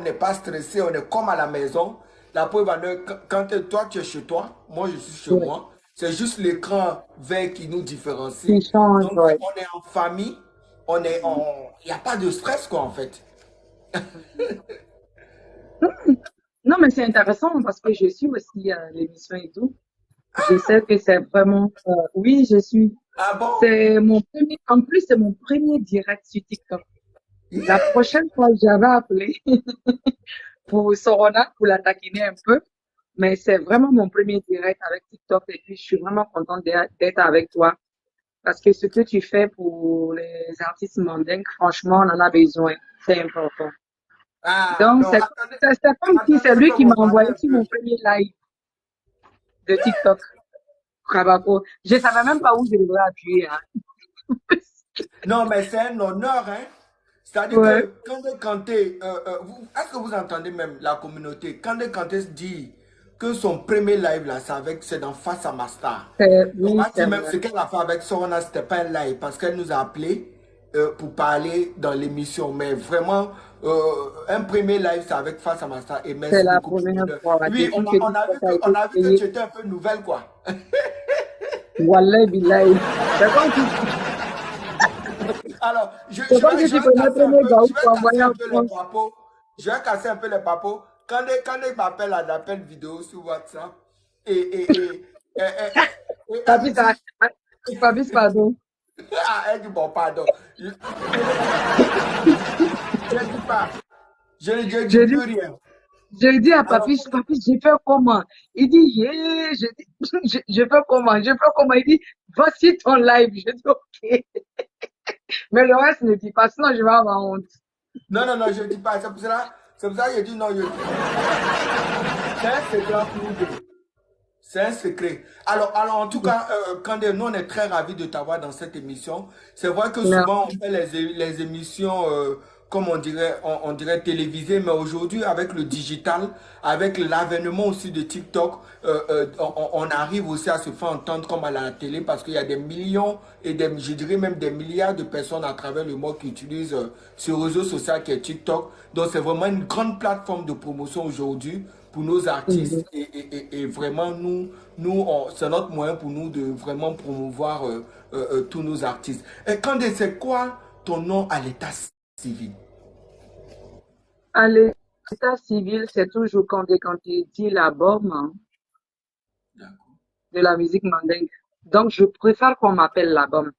n'est pas stressé, on est comme à la maison. La preuve en est, quand toi tu es chez toi, moi je suis chez Ouais. moi, c'est juste l'écran vert qui nous Qui différencie. change, Donc ouais. on est en famille, il n'y a pas de stress quoi en fait. Non, mais c'est intéressant parce que je suis aussi l'émission et tout. Je sais que c'est vraiment, oui, je suis. Ah bon? C'est mon premier, en plus, c'est mon premier direct sur TikTok. La Yeah! prochaine fois, j'avais appelé pour Sorona, pour la taquiner un peu. Mais c'est vraiment mon premier direct avec TikTok et puis je suis vraiment contente d'être avec toi parce que ce que tu fais pour les artistes mondains, franchement, on en a besoin. C'est important. Ah Donc, non, attendez, c'est comme si attendez c'est un lui peu, qui on m'a va parler envoyé un sur mon peu. premier live de TikTok. Bravo. Je savais même pas où je devrais appuyer, hein. Non, mais c'est un honneur, hein. C'est-à-dire Ouais, que quand Kanté, est-ce que vous entendez même la communauté? Quand Kanté dit que son premier live là, c'est dans Face à ma star. On oui, va c'est dire même vrai. ce qu'elle a fait avec Sorona, c'était pas un live parce qu'elle nous a appelé pour parler dans l'émission. Mais vraiment, un premier live, c'est avec Face à ma star. Et C'est merci la beaucoup pour première l'honneur. fois Oui, depuis que TikTok a on été a vu que créé. tu étais un peu nouvelle, quoi. Wallahi billahi. C'est comme si, Alors, c'est comme si je tu vais connais casser un premier peu, gars je où vais tu envoyé casser un en peu les France. papos. Je vais casser un peu les papos. Quand ils m'appellent à l'appel vidéo sur WhatsApp, et, et, et, elle me Papis, dit, papis, pardon. ah, elle dit, bon, pardon. Je ne dis pas, je ne dis Je dis, plus rien. je dis à Alors, papis, papis, je fais comment? Il dit, yeah, je dis, je fais comment? Je fais comment? Il dit, voici ton live. Je dis, ok. Mais le reste ne dit pas, sinon je vais avoir honte. non, non, non, je ne dis pas. C'est pour ça que je dis non, je ne dis pas. C'est un secret entre nous deux. C'est un secret. Alors en tout cas, Kandé, nous on est très ravis de t'avoir dans cette émission. C'est vrai que souvent on Merci. fait les émissions, comme on dirait télévisées, mais aujourd'hui avec le digital, avec l'avènement aussi de TikTok, on arrive aussi à se faire entendre comme à la télé parce qu'il y a des millions et je dirais même des milliards de personnes à travers le monde qui utilisent ce réseau social qui est TikTok. Donc c'est vraiment une grande plateforme de promotion aujourd'hui pour nos Mhm. artistes et vraiment c'est notre moyen pour nous de vraiment promouvoir tous nos artistes. Et Kandé, c'est quoi ton nom à l'état civil? À l'état civil, c'est toujours quand il dit la bombe, hein, D'accord. de la musique mandingue. Donc, je préfère qu'on m'appelle la bombe.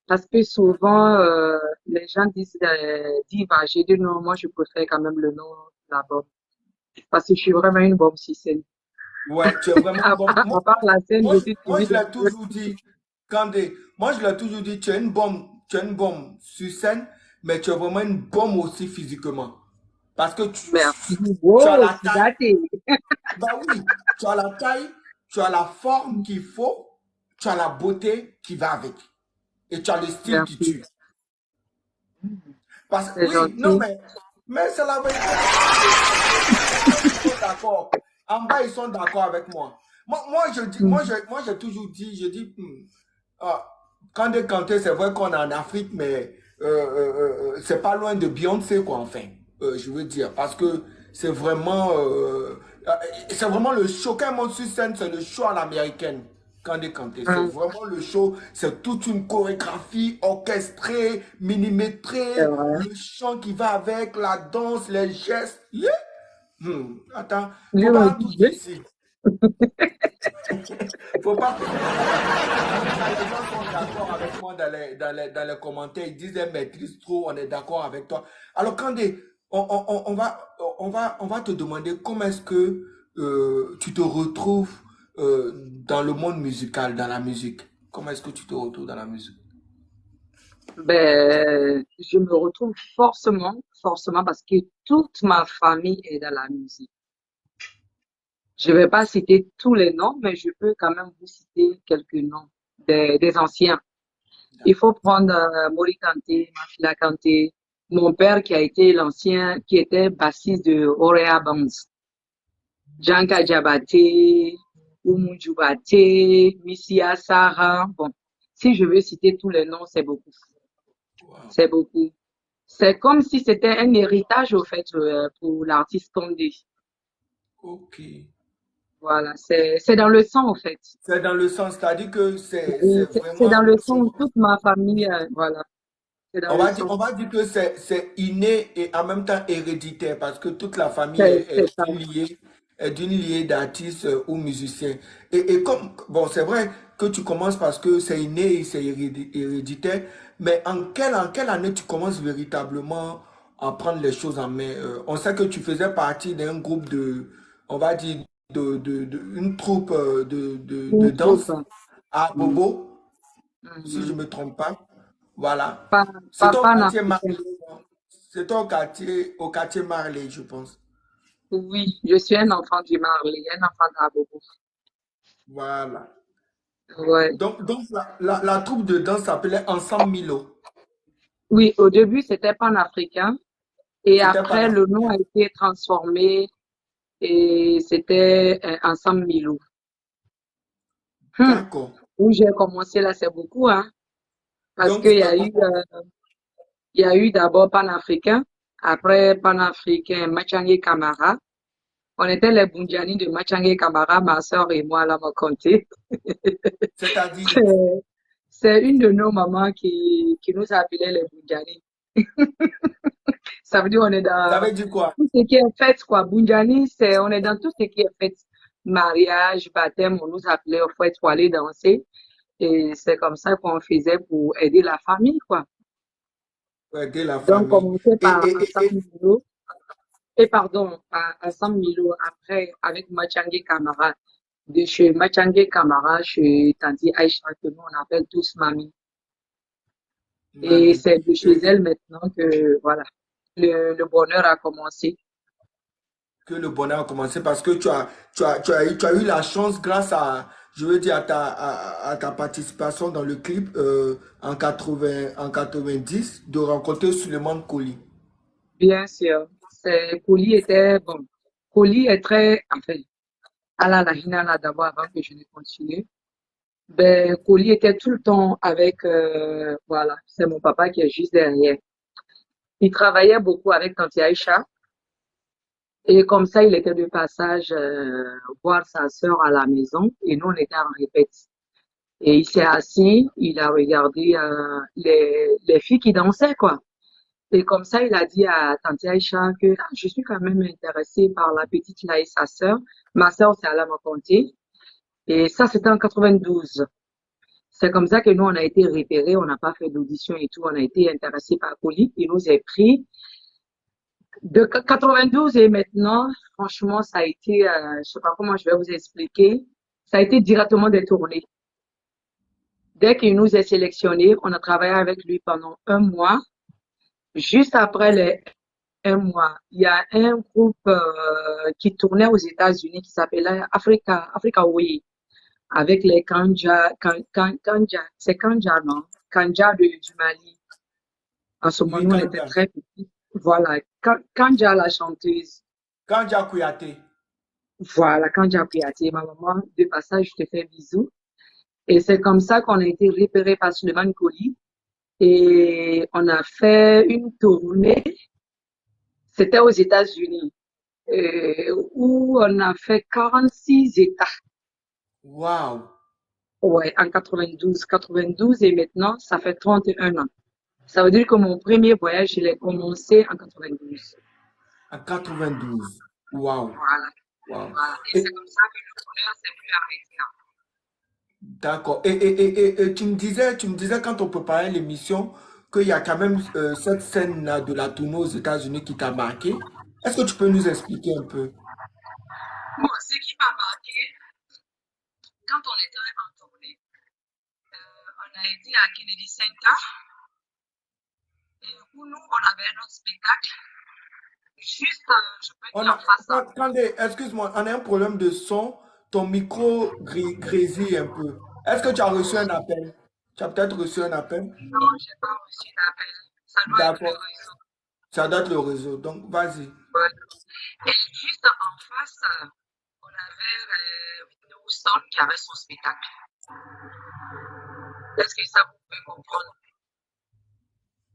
Parce que souvent, les gens disent Diva. J'ai dit non, moi, je préfère quand même le nom la bombe. Parce que je suis vraiment une bombe sur scène. Ouais, tu es vraiment bon. À part la scène, je suis Moi, timide je un l'ai peu. toujours dit, Kandé, moi, je l'ai toujours dit, tu es une bombe sur scène, mais tu es vraiment une bombe aussi physiquement. Parce que Merci. tu as Wow, la c'est taille. gâté. Bah oui, tu as la taille, tu as la forme qu'il faut, tu as la beauté qui va avec. Et tu as le style qui Merci. tue. Parce que C'est oui, non, gentil. mais c'est la vérité. Ils sont d'accord. En bas, ils sont d'accord avec moi. Mhm. Moi, j'ai toujours dit, ah, quand de Kanté, c'est vrai qu'on est en Afrique, mais c'est pas loin de Beyoncé, quoi, enfin, je veux dire, parce que euh, c'est vraiment le show. Quand monte sur scène, c'est le show à l'américaine. Quand de Kanté, c'est Mhm. vraiment le show, c'est toute une chorégraphie orchestrée, C'est millimétrée, vrai. le chant qui va avec, la danse, les gestes. Yeah. Attends, Lui faut me pas tout dire dit, ici. Faut pas tout dire. En tout cas, les gens sont d'accord avec moi dans les commentaires. Ils disent, elle maîtrise trop, on est d'accord avec toi. Alors, Kandé, on va te demander comment est-ce que tu te retrouves dans le monde musical, dans la musique. Comment est-ce que tu te retrouves dans la musique? ben, je me retrouve forcément parce que toute ma famille est dans la musique. Je vais pas citer tous les noms, mais je peux quand même vous citer quelques noms des anciens. Il faut prendre Mori Kanté, Mafila Kanté, mon père qui a été l'ancien, qui était bassiste de Orea Bands, Janka Diabaté, Oumou Djoubaté, Missia Sarah. Bon, si je veux citer tous les noms, c'est beaucoup. Wow. C'est beaucoup. C'est comme si c'était un héritage, au fait, pour l'artiste Condé. Ok. Voilà, c'est dans le sang, au fait. C'est dans le sens, c'est-à-dire que Oui, c'est c'est vraiment, dans le sang. Toute ma famille, voilà, c'est dans le on sang. va dire que c'est inné et en même temps héréditaire parce que toute la famille C'est ça. est d'une liée d'artistes ou musiciens. Et comme, bon, c'est vrai que tu commences parce que c'est inné et c'est héréditaire, mais en quelle année tu commences véritablement à prendre les choses en main? On sait que tu faisais partie d'un groupe de, on va dire, une troupe de Une troupe. danse à Mhm. Bobo, si je Mhm. ne me trompe pas. Voilà. Pas, C'est au quartier panafricain. Marley. Non? C'est au quartier Marley, je pense. Oui, je suis un enfant du Marley, un enfant d'Abobo. Voilà. Ouais. Donc la troupe de danse s'appelait Ensemble Milo. Oui, au début, c'était panafricain. Et C'était pas après, le nom a africain. été transformé et c'était Ensemble Milou. Hmm. D'accord. Où j'ai commencé là, c'est beaucoup, hein. Parce Donc, qu'il y a eu, il y a eu d'abord panafricain, après panafricain Machange Camara. On était les Bundiani de Machange Camara, ma soeur et moi, là, me compter. c'est-à-dire, C'est c'est une de nos mamans qui nous appelait les Bundiani. Ça veut dire on est ça dans veut dire quoi? tout ce qui est fête, quoi. Bundiani, on est dans tout ce qui est fête. Mariage, baptême, on nous appelait au fait pour aller danser. Et c'est comme ça qu'on faisait pour aider la famille, quoi. Ouais, de la Donc, famille. commencer Et, par et, et, Ensemble Milo, et pardon, par Ensemble Milo, après avec Machange Camara. De chez Machange Camara, chez Tanti Aïcha, que nous on appelle tous Mamie. Et mamie. c'est de chez Et elle maintenant que, voilà, le bonheur a commencé. que le bonheur a commencé parce que tu as eu la chance grâce à, je veux dire, à ta participation dans le clip en 90 de rencontrer Suleiman Koli. Bien sûr. Koli était, bon, Koli est très, enfin, Allah la hina là d'abord avant que je ne continue. Ben, Koli était tout le temps avec, voilà, c'est mon papa qui est juste derrière. Il travaillait beaucoup avec Tanti Aïcha et comme ça, il était de passage voir sa sœur à la maison et nous, on était en répète. Et il s'est assis, il a regardé les filles qui dansaient, quoi. Et comme ça, il a dit à Tanti Aïcha que ah, je suis quand même intéressée par la petite là et sa sœur. Ma sœur, c'est Alama Conté. Et ça, c'était en 92. C'est comme ça que nous, on a été repérés, on n'a pas fait d'audition et tout, on a été intéressés par Colli. Il nous a pris. De 92 et maintenant, franchement, ça a été, je sais pas comment je vais vous expliquer, ça a été directement des tournées. Dès qu'il nous a sélectionnés, on a travaillé avec lui pendant un mois. Juste après les un mois, il y a un groupe qui tournait aux États-Unis qui s'appelait Africa Way avec les Kanja, c'est Kanja, non? Kanja du Mali. En ce moment, Oui, nous, on était Kanja. très petits. Voilà. Kanja, la chanteuse. Kanja Kouyaté. Voilà, Kanja Kouyaté, ma maman, de passage, je te fais bisous. Et c'est comme ça qu'on a été repéré par Suleiman Koli. Et on a fait une tournée. C'était aux États-Unis, où on a fait 46 États. Waouh. Ouais, en 92. 92 et maintenant, ça fait 31 ans. Ça veut dire que mon premier voyage, il a commencé en 92. En 92. Waouh. Voilà, Waouh. voilà. Et c'est Et comme ça que le bonheur s'est plus arrêté. d'accord. Et tu me disais quand on préparait l'émission qu'il y a quand même cette scène-là de la tournée aux États-Unis qui t'a marqué. Est-ce que tu peux nous expliquer un peu? Bon, ce qui m'a marqué, quand on était en tournée, on a été à Kennedy Center, et où nous, on avait notre spectacle, juste, je peux On dire en a, face à nous. excuse-moi, on a un problème de son. Ton micro grésille un peu. Est-ce que tu as reçu un appel? Tu as peut-être reçu un appel? Non, j'ai pas reçu d'appel. Ça doit être le D'accord. réseau. Ça doit être le réseau. Donc, vas-y. Voilà. Et juste en face, on avait Whitney Houston qui avait son spectacle. Est-ce que ça vous peut comprendre?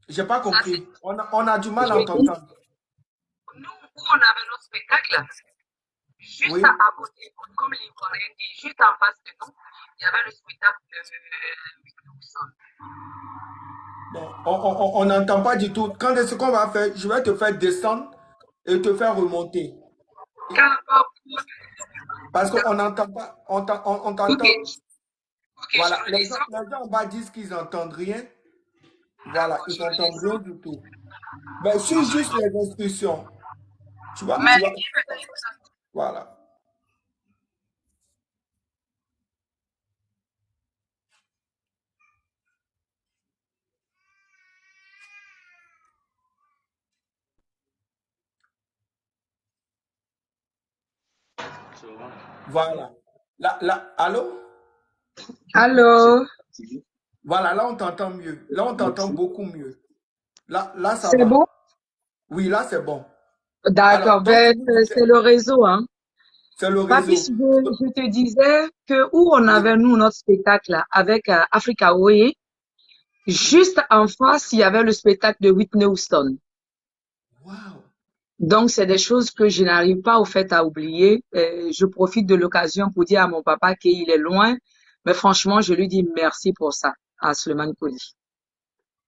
J'ai pas Ça, c'est, compris. On a du mal à je dis, t'entendre. nous, où on avait notre spectacle, là, juste Oui. à côté, comme l'Ivoirien dit, juste en face de nous, il y avait le spectacle de Whitney Houston. Non, on n'entend pas du tout. Quand est-ce qu'on va faire? Je vais te faire descendre et te faire remonter. Et- D'accord, Parce qu'on d'accord. n'entend pas. On Ok, t'entend. ok, je Voilà. redescends. Les gens en bas disent qu'ils n'entendent rien. Voilà. D'accord, Ils je n'entendent rien redescends. du tout. Mais suis juste les instructions. Tu Mais vas. qui veut dire ça? Voilà. Voilà. Allô? Allô? Voilà, là on t'entend mieux. Là on t'entend beaucoup mieux. Là ça C'est bon? va. Oui, là c'est bon. Alors, D'accord, donc tu ben, me disais, c'est le réseau, hein. c'est le Papis, réseau. je te disais que où on Oui. avait, nous, notre spectacle là, avec Africa Way, juste en face, il y avait le spectacle de Whitney Houston. Waouh. Donc, c'est des choses que je n'arrive pas au fait à oublier. Je profite de l'occasion pour dire à mon papa qu'il est loin, mais franchement, je lui dis merci pour ça, à Suleiman Koli.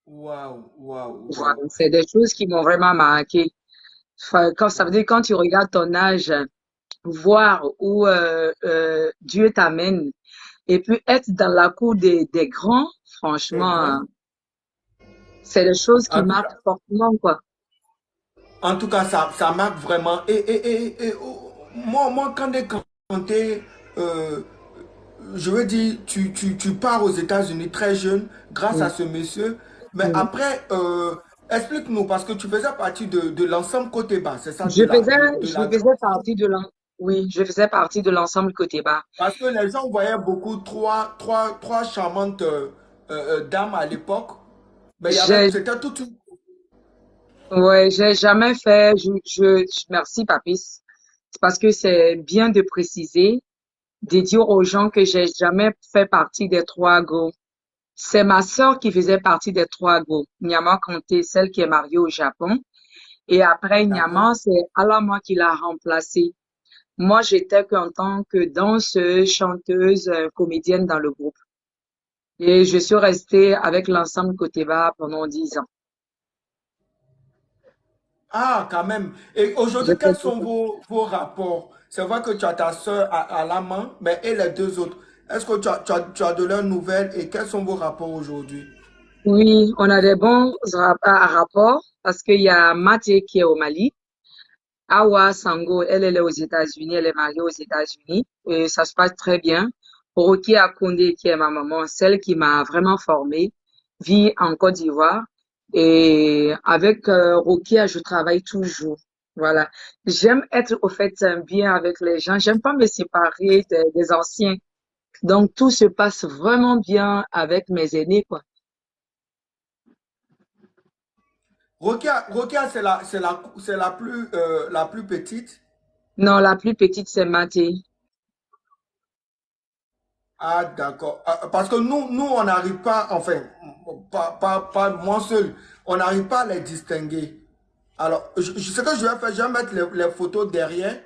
Waouh. Waouh. Voilà, Waouh. c'est des choses qui m'ont vraiment marqué. Enfin, quand ça veut dire quand tu regardes ton âge, voir où Dieu t'amène et puis être dans la cour des grands, Des franchement, grands. c'est des choses qui En tout marquent cas, fortement, quoi. ça marque vraiment. Moi, quand j'ai canté, euh, je veux dire, tu pars aux États-Unis très jeune grâce à Mm. ce monsieur. Mais Mm. après, explique-nous, parce que tu faisais partie de l'ensemble côté bas, c'est ça, Je faisais, de je la faisais grande salle. partie de oui, je faisais partie de l'ensemble côté bas. Parce que les gens voyaient beaucoup trois charmantes dames à l'époque. Mais J'ai, c'était toute une. ouais, j'ai jamais fait, merci, papis. C'est parce que c'est bien de préciser, de dire aux gens que j'ai jamais fait partie des trois go. C'est ma sœur qui faisait partie des trois go. Nyama Kanté, celle qui est mariée au Japon. Et après D'accord. Nyama, c'est Alama qui l'a remplacée. Moi, j'étais qu'en tant que danseuse, chanteuse, comédienne dans le groupe. Et je suis restée avec l'ensemble côté bas pendant 10 ans. Ah, quand même. Et J'ai aujourd'hui, fait quels tout sont ça. vos rapports? C'est vrai que tu as ta soeur à la main, mais et les deux autres? Est-ce que tu as de leurs nouvelles et quels sont vos rapports aujourd'hui? Oui, on a des bons rapports parce qu'il y a Maté qui est au Mali. Awa Sango, elle est aux États-Unis, elle est mariée aux États-Unis et ça se passe très bien. Roki Akonde, qui est ma maman, celle qui m'a vraiment formée, vit en Côte d'Ivoire et avec Rokia, je travaille toujours. Voilà. J'aime être au fait bien avec les gens. J'aime pas me séparer des anciens. Donc tout se passe vraiment bien avec mes aînés, quoi. Rokia, la plus petite. Non, la plus petite, c'est Maté. Ah, d'accord. Ah, parce que nous, on n'arrive pas, enfin, pas moi seul, on n'arrive pas à les distinguer. Alors, ce que je vais faire, je vais mettre les photos derrière,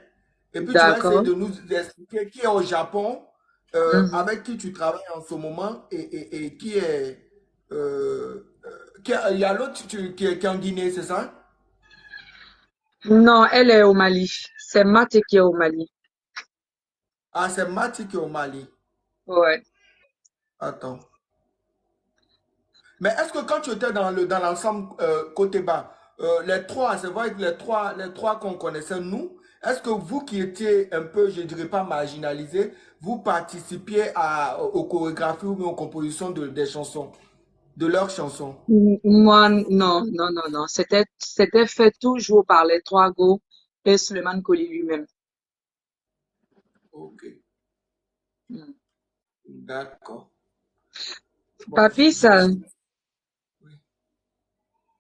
et puis tu vas essayer D'accord. de nous expliquer qui est au Japon, Mhm. avec qui tu travailles en ce moment, et qui est, il y a l'autre qui est en Guinée, c'est ça? Non, elle est au Mali. C'est Maté qui est au Mali. Ah, c'est Mati qui est au Mali. Ouais. Attends. Mais est-ce que quand tu étais dans l'ensemble côté bas, les trois, c'est vrai que les trois qu'on connaissait nous, est-ce que vous qui étiez un peu, je dirais pas marginalisés, vous participiez aux chorégraphies ou bien aux compositions des chansons, de leurs chansons? Moi, non, non, non, non. C'était fait toujours par les trois go et Suleiman Koli lui-même. Ok, Mm. d'accord. Bon, Papis, oui.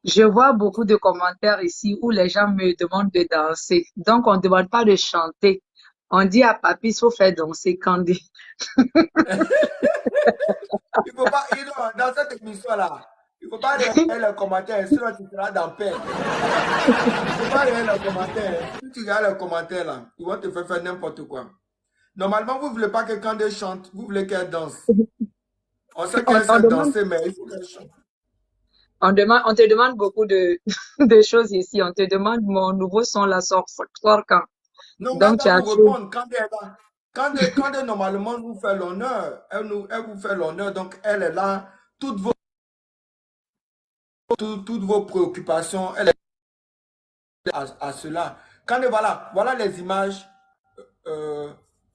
je vois beaucoup de commentaires ici où les gens me demandent de danser. Donc, on ne demande pas de chanter. On dit à Papis, il faut faire danser Candy. Il faut pas, dans cette émission-là, Il ne faut pas regarder les commentaires, sinon tu seras dans paix. Il ne faut pas regarder les commentaires. Si tu regardes les commentaires là, ils vont te faire n'importe quoi. Normalement, vous ne voulez pas que Kandé chante, vous voulez qu'elle danse. On sait On, qu'elle on sait demande, danser, mais il faut qu'elle chante. on te demande beaucoup de choses ici. On te demande mon nouveau son, la sort quand. Non, on va Donc, tu pas as vous tout. répondre quand elle est là. Quand normalement nous fait l'honneur, elle vous fait l'honneur, donc elle est là, toutes vos préoccupations, elle est à cela. Quand voilà les images euh,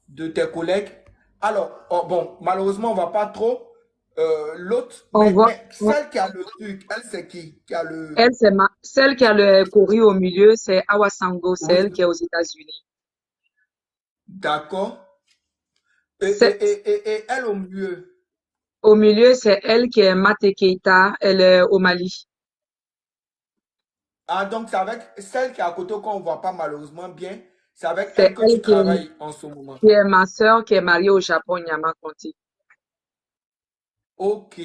de tes collègues. Alors, oh, bon, malheureusement, on va pas trop. L'autre, On voit, mais celle qui a le truc, elle c'est qui a le. elle, celle qui a le courrier au milieu, c'est Awasango, Oui, celle qui est aux États-Unis. d'accord. C'est- Et elle au milieu. Au milieu, c'est elle qui est Mate Keita, elle est au Mali. Ah, donc c'est avec celle qui est à côté qu'on ne voit pas malheureusement bien. C'est avec C'est elle que elle tu travailles en ce moment. qui est ma sœur qui est mariée au Japon, Nyama Conti. Ok,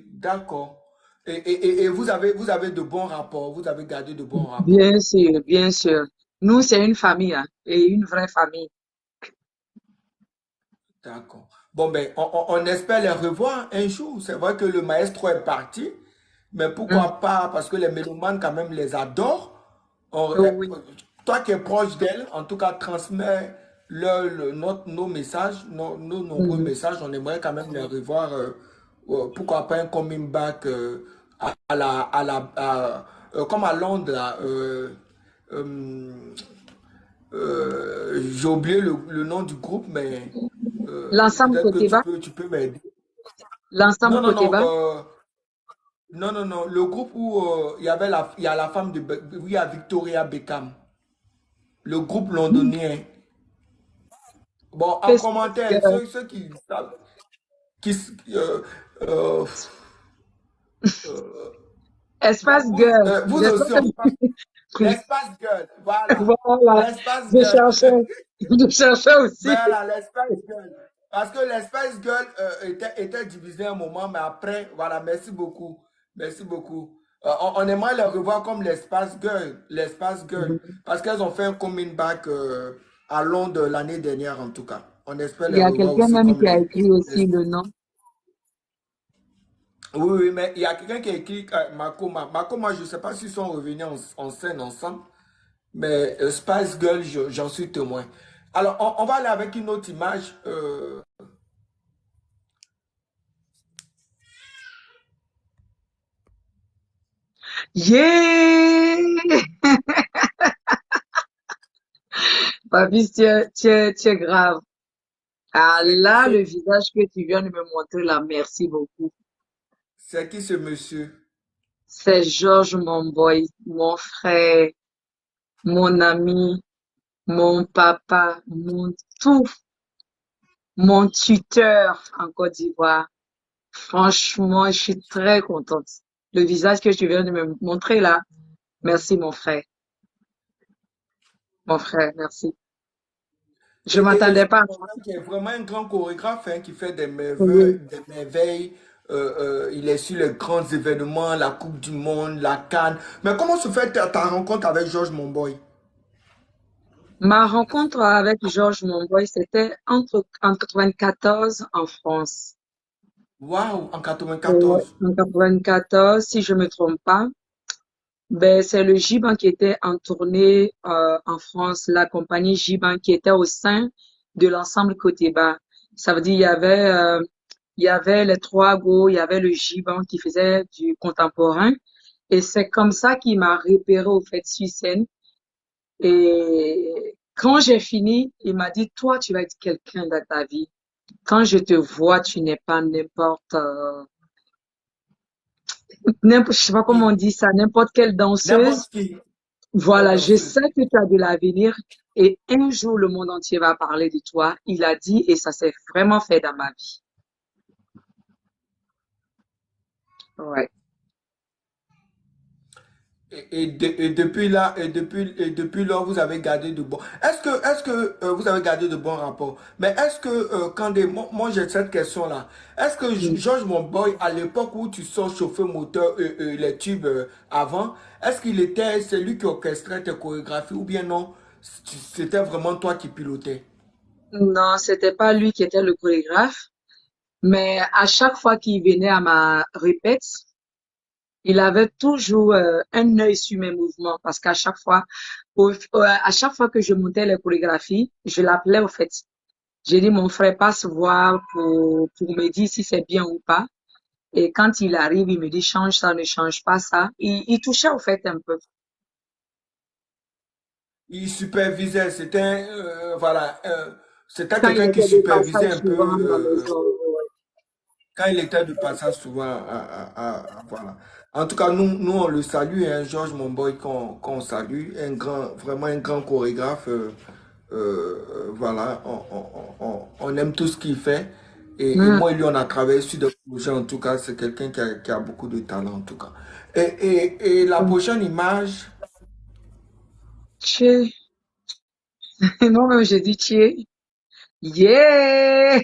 d'accord. Et vous avez de bons rapports, vous avez gardé de bons rapports. Bien sûr, bien sûr. Nous, c'est une famille, hein, et une vraie famille. D'accord. Bon, ben, on espère les revoir un jour. C'est vrai que le maestro est parti, mais Mm. pourquoi pas? Parce que les mélomanes, quand même, les adorent. Oh oui, Toi qui es proche d'elle, en tout cas, transmets nos messages, nos nombreux mhm. messages. On aimerait quand même les revoir. Pourquoi pas un coming back comme à Londres, là, euh, j'ai oublié le nom du groupe, mais L'ensemble peut-être que côté bas, tu peux m'aider. l'ensemble Non, non, côté non, bas. non, non, non. Le groupe où il y a la femme oui, il y a Victoria Beckham. Le groupe londonien. Bon, en Qu'est-ce commentaire, que- ceux qui savent, qui, euh, euh, euh, Espace girl. vous J'espère aussi, on parle. que L'espace girl, voilà. voilà. L'espace Je girl. cherchais, je cherchais aussi. Voilà, l'Espace Girl. Parce que l'Espace Girl était divisé un moment, mais après, voilà, merci beaucoup. Merci beaucoup. On aimerait les revoir comme l'Espace Girl. L'Espace Girl. Mhm. Parce qu'elles ont fait un coming back à Londres l'année dernière, en tout cas. On espère Il les y a revoir quelqu'un aussi même comme qui a écrit les- aussi le nom. Oui, oui, mais il y a quelqu'un qui a écrit Makoma. Makoma, je ne sais pas s'ils sont revenus en scène ensemble, mais Spice Girl, j'en suis témoin. Alors, on va aller avec une autre image. Yeah! Papy, tu es grave. Ah là, le C'est visage que tu viens de me montrer là, merci beaucoup. c'est qui ce monsieur? C'est Georges, mon boy, mon frère, mon ami, mon papa, mon tout, mon tuteur en Côte d'Ivoire. Franchement, je suis très contente. Le visage que tu viens de me montrer là, merci mon frère. Mon frère, merci. Je Je m'attendais pas. comprends qu'il est vraiment un grand chorégraphe hein, qui fait Oui. des merveilles. Il est sur les grands événements, la Coupe du Monde, la CAN. Mais comment se fait ta rencontre avec Georges Monboy? Ma rencontre avec Georges Monboy, c'était en 94 en France. Waouh, en Ouais, 94. en 94, si je me trompe pas. Ben, c'est le Giban qui était en tournée en France, la compagnie Giban qui était au sein de l'ensemble Côté Bas. Ça veut dire il y avait les trois go, il y avait le Giban qui faisait du contemporain et c'est comme ça qu'il m'a repéré au fait sur scène. Et quand j'ai fini, il m'a dit toi tu vas être quelqu'un dans ta vie. Quand je te vois, tu n'es pas je sais pas comment on Qui? dit ça, n'importe quelle danseuse. N'importe qui. La Voilà, je danseuse. sais que tu as de l'avenir et un jour le monde entier va parler de toi. Il a dit et ça s'est vraiment fait dans ma vie. Ouais. Et depuis là, et depuis lors, vous avez gardé de bons. Est-ce que vous avez gardé de bons rapports? Mais est-ce que quand moi, j'ai cette question-là. Est-ce que Mm. George Monboy, à l'époque où tu sors chauffer moteur, les tubes avant, est-ce qu'il était celui qui orchestrait tes chorégraphies ou bien non? C'était vraiment toi qui pilotais? Non, c'était pas lui qui était le chorégraphe, mais à chaque fois qu'il venait à ma répète, il avait toujours un œil sur mes mouvements parce qu'à chaque fois, à chaque fois que je montais les chorégraphies, je l'appelais au fait. J'ai dit, mon frère passe voir pour me dire si c'est bien ou pas. Et quand il arrive, il me dit, change ça, ne change pas ça. Il touchait au fait un peu. Il supervisait, voilà, c'était Quand il quelqu'un qui était de supervisait passage un peu. souvent à la maison. Ouais. Quand il était de passage souvent, voilà. En tout cas, nous on le salue, hein, Georges Monboy, qu'on salue, vraiment un grand chorégraphe. Voilà, on aime tout ce qu'il fait. Et Hmm. moi et lui, on a travaillé sur des projets, en tout cas, c'est quelqu'un qui a beaucoup de talent, en tout cas. Et la prochaine image, Tché. Moi-même, j'ai dit tché. Yeah!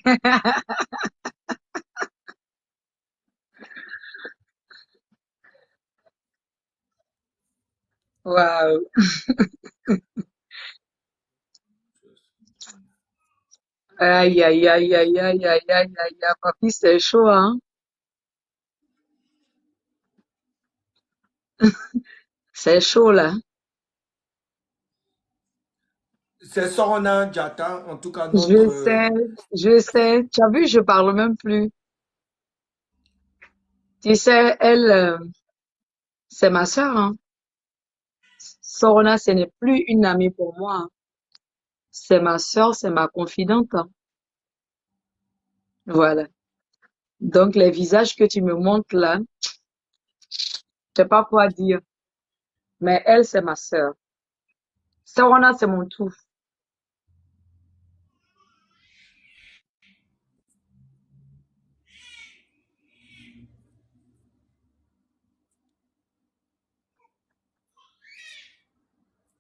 Waouh! Aïe, aïe, aïe, aïe, aïe, aïe, aïe, aïe, aïe, papy, c'est chaud, hein? C'est chaud, là. c'est Sorona Diatta, en tout cas, Je notre. sais, je sais. Tu as vu, je parle même plus. Tu sais, elle, c'est ma sœur, hein. Sorona, ce n'est plus une amie pour moi, hein. C'est ma sœur, c'est ma confidente, hein. Voilà. Donc, les visages que tu me montres là, je sais pas quoi dire. Mais elle, c'est ma sœur. Sorona, c'est mon tout.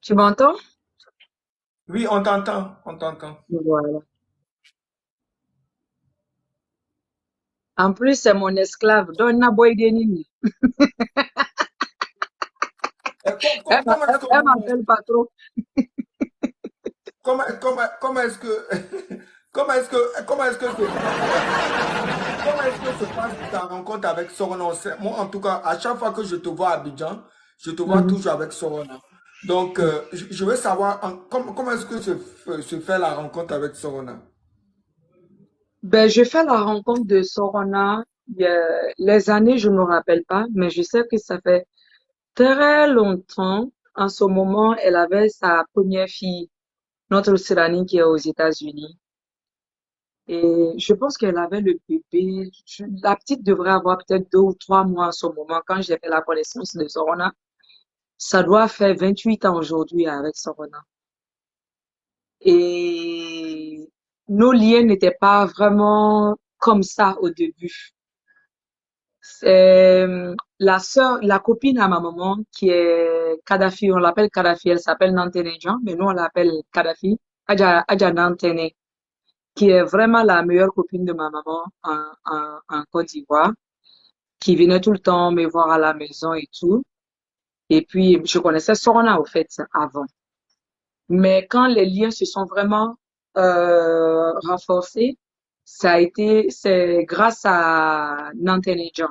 Tu m'entends? Oui, on t'entend, on t'entend. Voilà. En plus, c'est mon esclave. Donna Boydenini. Et comment est-ce que Elle vous. m'appelle pas trop. Comment est-ce que. Comment est-ce que se passe ta rencontre avec Sorona? Moi, en tout cas, à chaque fois que je te vois à Abidjan, je te vois Mhm. toujours avec Sorona. Donc, je veux savoir comment est-ce que se fait la rencontre avec Sorona? Ben, je fais la rencontre de Sorona. Les années, je me rappelle pas, mais je sais que ça fait très longtemps. En ce moment, elle avait sa première fille, notre Sirani qui est aux États-Unis. Et je pense qu'elle avait le bébé. La petite devrait avoir peut-être 2 ou 3 mois en ce moment. Quand j'ai fait la connaissance de Sorona, ça doit faire 28 ans aujourd'hui avec Sorona. Et nos liens n'étaient pas vraiment comme ça au début. C'est la sœur, la copine à ma maman qui est Kadhafi, on l'appelle Kadhafi, elle s'appelle Nantene Jean, mais nous on l'appelle Kadhafi, Adja Nantene, qui est vraiment la meilleure copine de ma maman en Côte d'Ivoire, qui venait tout le temps me voir à la maison et tout. Et puis, je connaissais Sorna au fait avant. Mais quand les liens se sont vraiment renforcés, c'est grâce à Nantene Jean.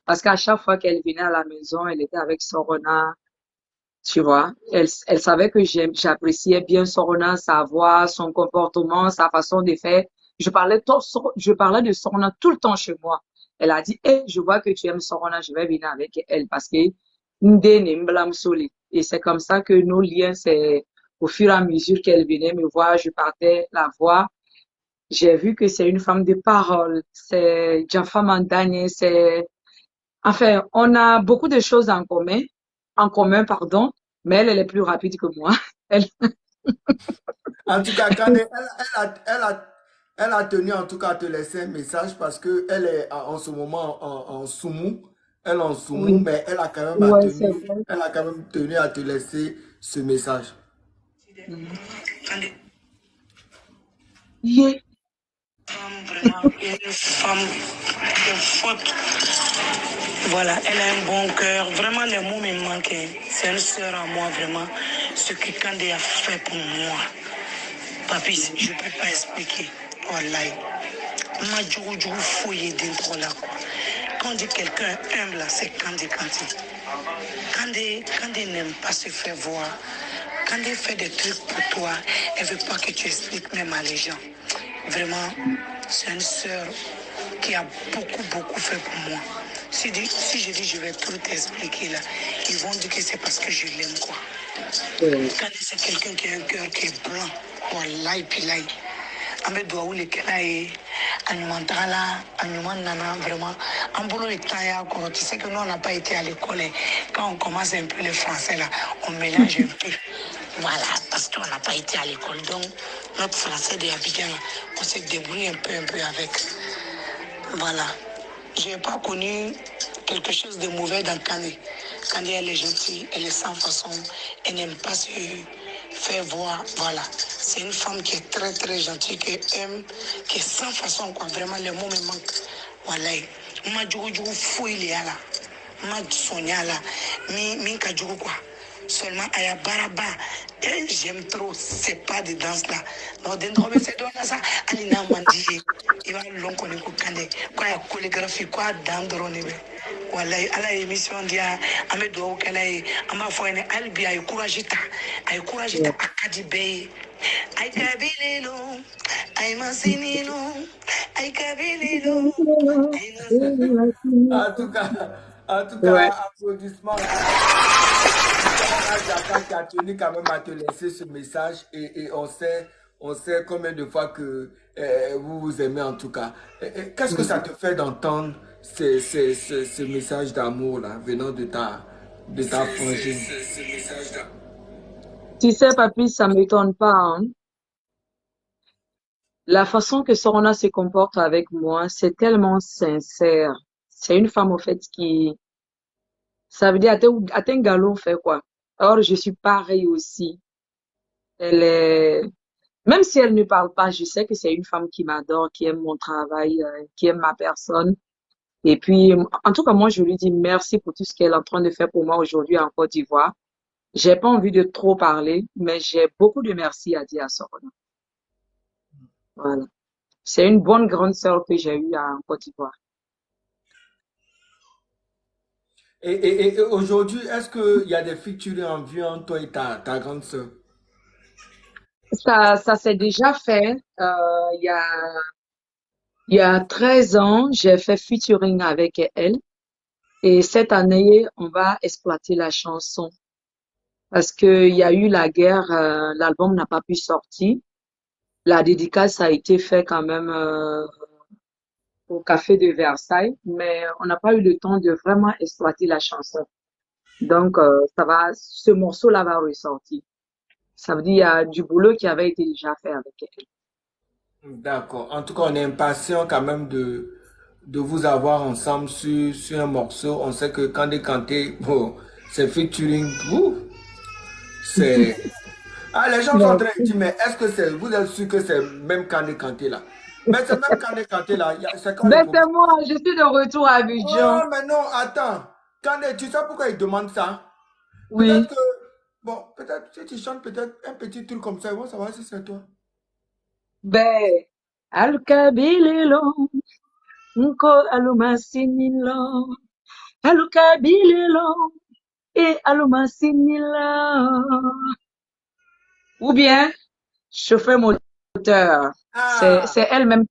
Parce qu'à chaque fois qu'elle venait à la maison, elle était avec Sorona, tu vois. Elle savait que j'appréciais bien Sorona, sa voix, son comportement, sa façon de faire. Je parlais de Sorona tout le temps chez moi. Elle a dit, eh, je vois que tu aimes Sorona, je vais venir avec elle parce que Ndé Mblam Soli. Et c'est comme ça que nos liens, c'est au fur et à mesure qu'elle venait me voir, je partais la voir. J'ai vu que c'est une femme de parole, c'est Jaffa Mandane, enfin, on a beaucoup de choses en commun, pardon, mais elle est plus rapide que moi. Elle, En tout cas, elle a tenu en tout cas à te laisser un message parce qu'elle est en ce moment en Soumou. Elle en soumoue, Oui, mais ouais, c'est vrai. elle a quand même tenu à te laisser ce message. Mhm. Yeah. Femme, vraiment, une femme de faute. Voilà, elle a un bon cœur. Vraiment, les mots me manquent. C'est une sœur à moi, vraiment. Ce que Kandé a fait pour moi. Papis, je ne peux pas expliquer. Wallahi. Ma djougou djougou fouillé dentro là, quoi. Quand on dit quelqu'un humble, là, c'est Kandé Kanté. Kandé n'aime pas se faire voir. Kandé fait des trucs pour toi. Elle ne veut pas que tu expliques même à les gens. Vraiment, c'est une sœur qui a beaucoup fait pour moi. Si je dis je vais tout t'expliquer là, ils vont dire que c'est parce que je l'aime quoi. Ouais. Kandé, c'est quelqu'un qui a un cœur qui est blanc. Wallahi pilai. Ambe doit où les kenaï, animantala, animant nana, vraiment. En boulot et taille, tu sais que nous on n'a pas été à l'école. Quand on commence un peu le français là, on mélange un peu. Voilà, parce qu'on n'a pas été à l'école. Donc, notre français d'Abidjan, on s'est débrouillé un peu avec. Voilà. Je n'ai pas connu quelque chose de mauvais dans Kandé. Kandé, elle est gentille, elle est sans façon, elle n'aime pas se faire voir. Voilà. C'est une femme qui est très gentille, qui aime, qui est sans façon, quoi. Vraiment, les mots me manquent. Voilà. Ma djougou fouille les là. Ma sonia là. Mi kajou quoi. Seulement Aya Baraba, j'aime trop, c'est pas de danse là. Non, dentro mais c'est dans ça, Alina Mandi, il va long connaître Kandé, quoi la chorégraphie, quoi dandro ne. Voilà, à la émission dia, amedo qu'elle est, ama foi ne albi ay courage ta akadi bay. Ay kabilelo, ay masinilo, ay kabilelo, ay En tout cas, Ouais. applaudissements. En tout cas, Sonia Jaka qui a tenu quand même à te laisser ce message et on sait combien de fois que vous vous aimez en tout cas. Qu'est-ce que ça Mhm. te fait d'entendre ce message d'amour là venant de ta frangine? Tu sais, papy, ça m'étonne pas, hein. La façon que Sorona se comporte avec moi, c'est tellement sincère. C'est une femme, en fait, ça veut dire, atteint galop, fait quoi. Or, je suis pareil aussi. Elle est, même si elle ne parle pas, je sais que c'est une femme qui m'adore, qui aime mon travail, qui aime ma personne. Et puis, en tout cas, moi, je lui dis merci pour tout ce qu'elle est en train de faire pour moi aujourd'hui en Côte d'Ivoire. J'ai pas envie de trop parler, mais j'ai beaucoup de merci à dire à Sorona. Voilà. C'est une bonne grande sœur que j'ai eue en Côte d'Ivoire. Et aujourd'hui, est-ce qu'il y a des featuring en vue entre toi et ta grande sœur? Ça s'est déjà fait. Il y a 13 ans, j'ai fait featuring avec elle. Et cette année, on va exploiter la chanson. Parce qu'il y a eu la guerre, l'album n'a pas pu sortir. La dédicace a été faite quand même au Café de Versailles, mais on n'a pas eu le temps de vraiment exploiter la chanson. Donc, ce morceau-là va ressortir. Ça veut dire qu'il y a du boulot qui avait été déjà fait avec elle. D'accord. En tout cas, on est impatient quand même de vous avoir ensemble sur un morceau. On sait que Kandé Kanté, bon, c'est featuring. Ouh, c'est. Ah, les gens sont en train de Merci. dire, mais est-ce que c'est. Vous êtes sûr que c'est même Kandé Kanté là? Mais c'est même Kandé Kanté là. C'est quoi le Ben, problème? c'est moi, je suis de retour à Abidjan. Oh, mais non, attends. Kandé, tu sais pourquoi il demande ça? Peut-être Oui. que. Bon, peut-être si tu chantes peut-être un petit truc comme ça, ils vont savoir si c'est toi. Ben, Alkabilelo, Nko Alumasinilo, Alukabilelo, et Alumasinilo. Ou bien, chauffeur moteur. Ah! C'est elle-même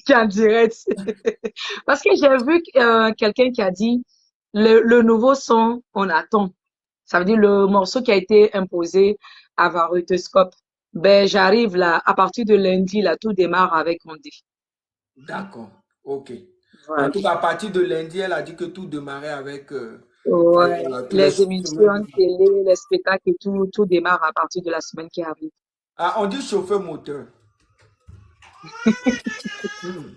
qui en direct. Parce que j'ai vu quelqu'un qui a dit le nouveau son, on attend. Ça veut dire le morceau qui a été imposé à Varutoscope. Ben, j'arrive là, à partir de lundi, là, tout démarre avec mon défi. D'accord, ok. En Voilà. tout cas, à partir de lundi, elle a dit que tout démarrait avec Ouais. voilà, tous les Les semaines. émissions, télé, les spectacles et tout démarre à partir de la semaine qui arrive. Ah, on dit chauffeur moteur. Hmm.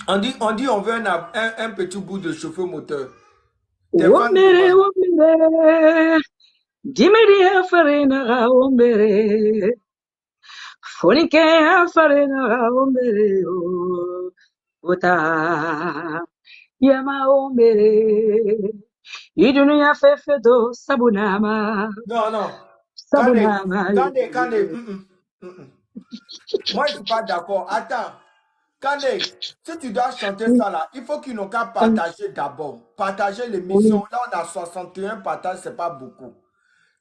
On veut un petit bout de chauffeur moteur. Tes fans Wombere, demandent. wombere, dimiri farina wombere, fonike farina wombere, ota, yama wombere, idunia fefedo sabunama, Non, non. Kande, sabunama. Moi, je suis pas d'accord. Attends. Kande, si tu dois chanter Oui, ça là, il faut qu'ils n'ont qu'à partager d'abord. Partager l'émission. oui. Là, on a 61 partages, c'est pas beaucoup.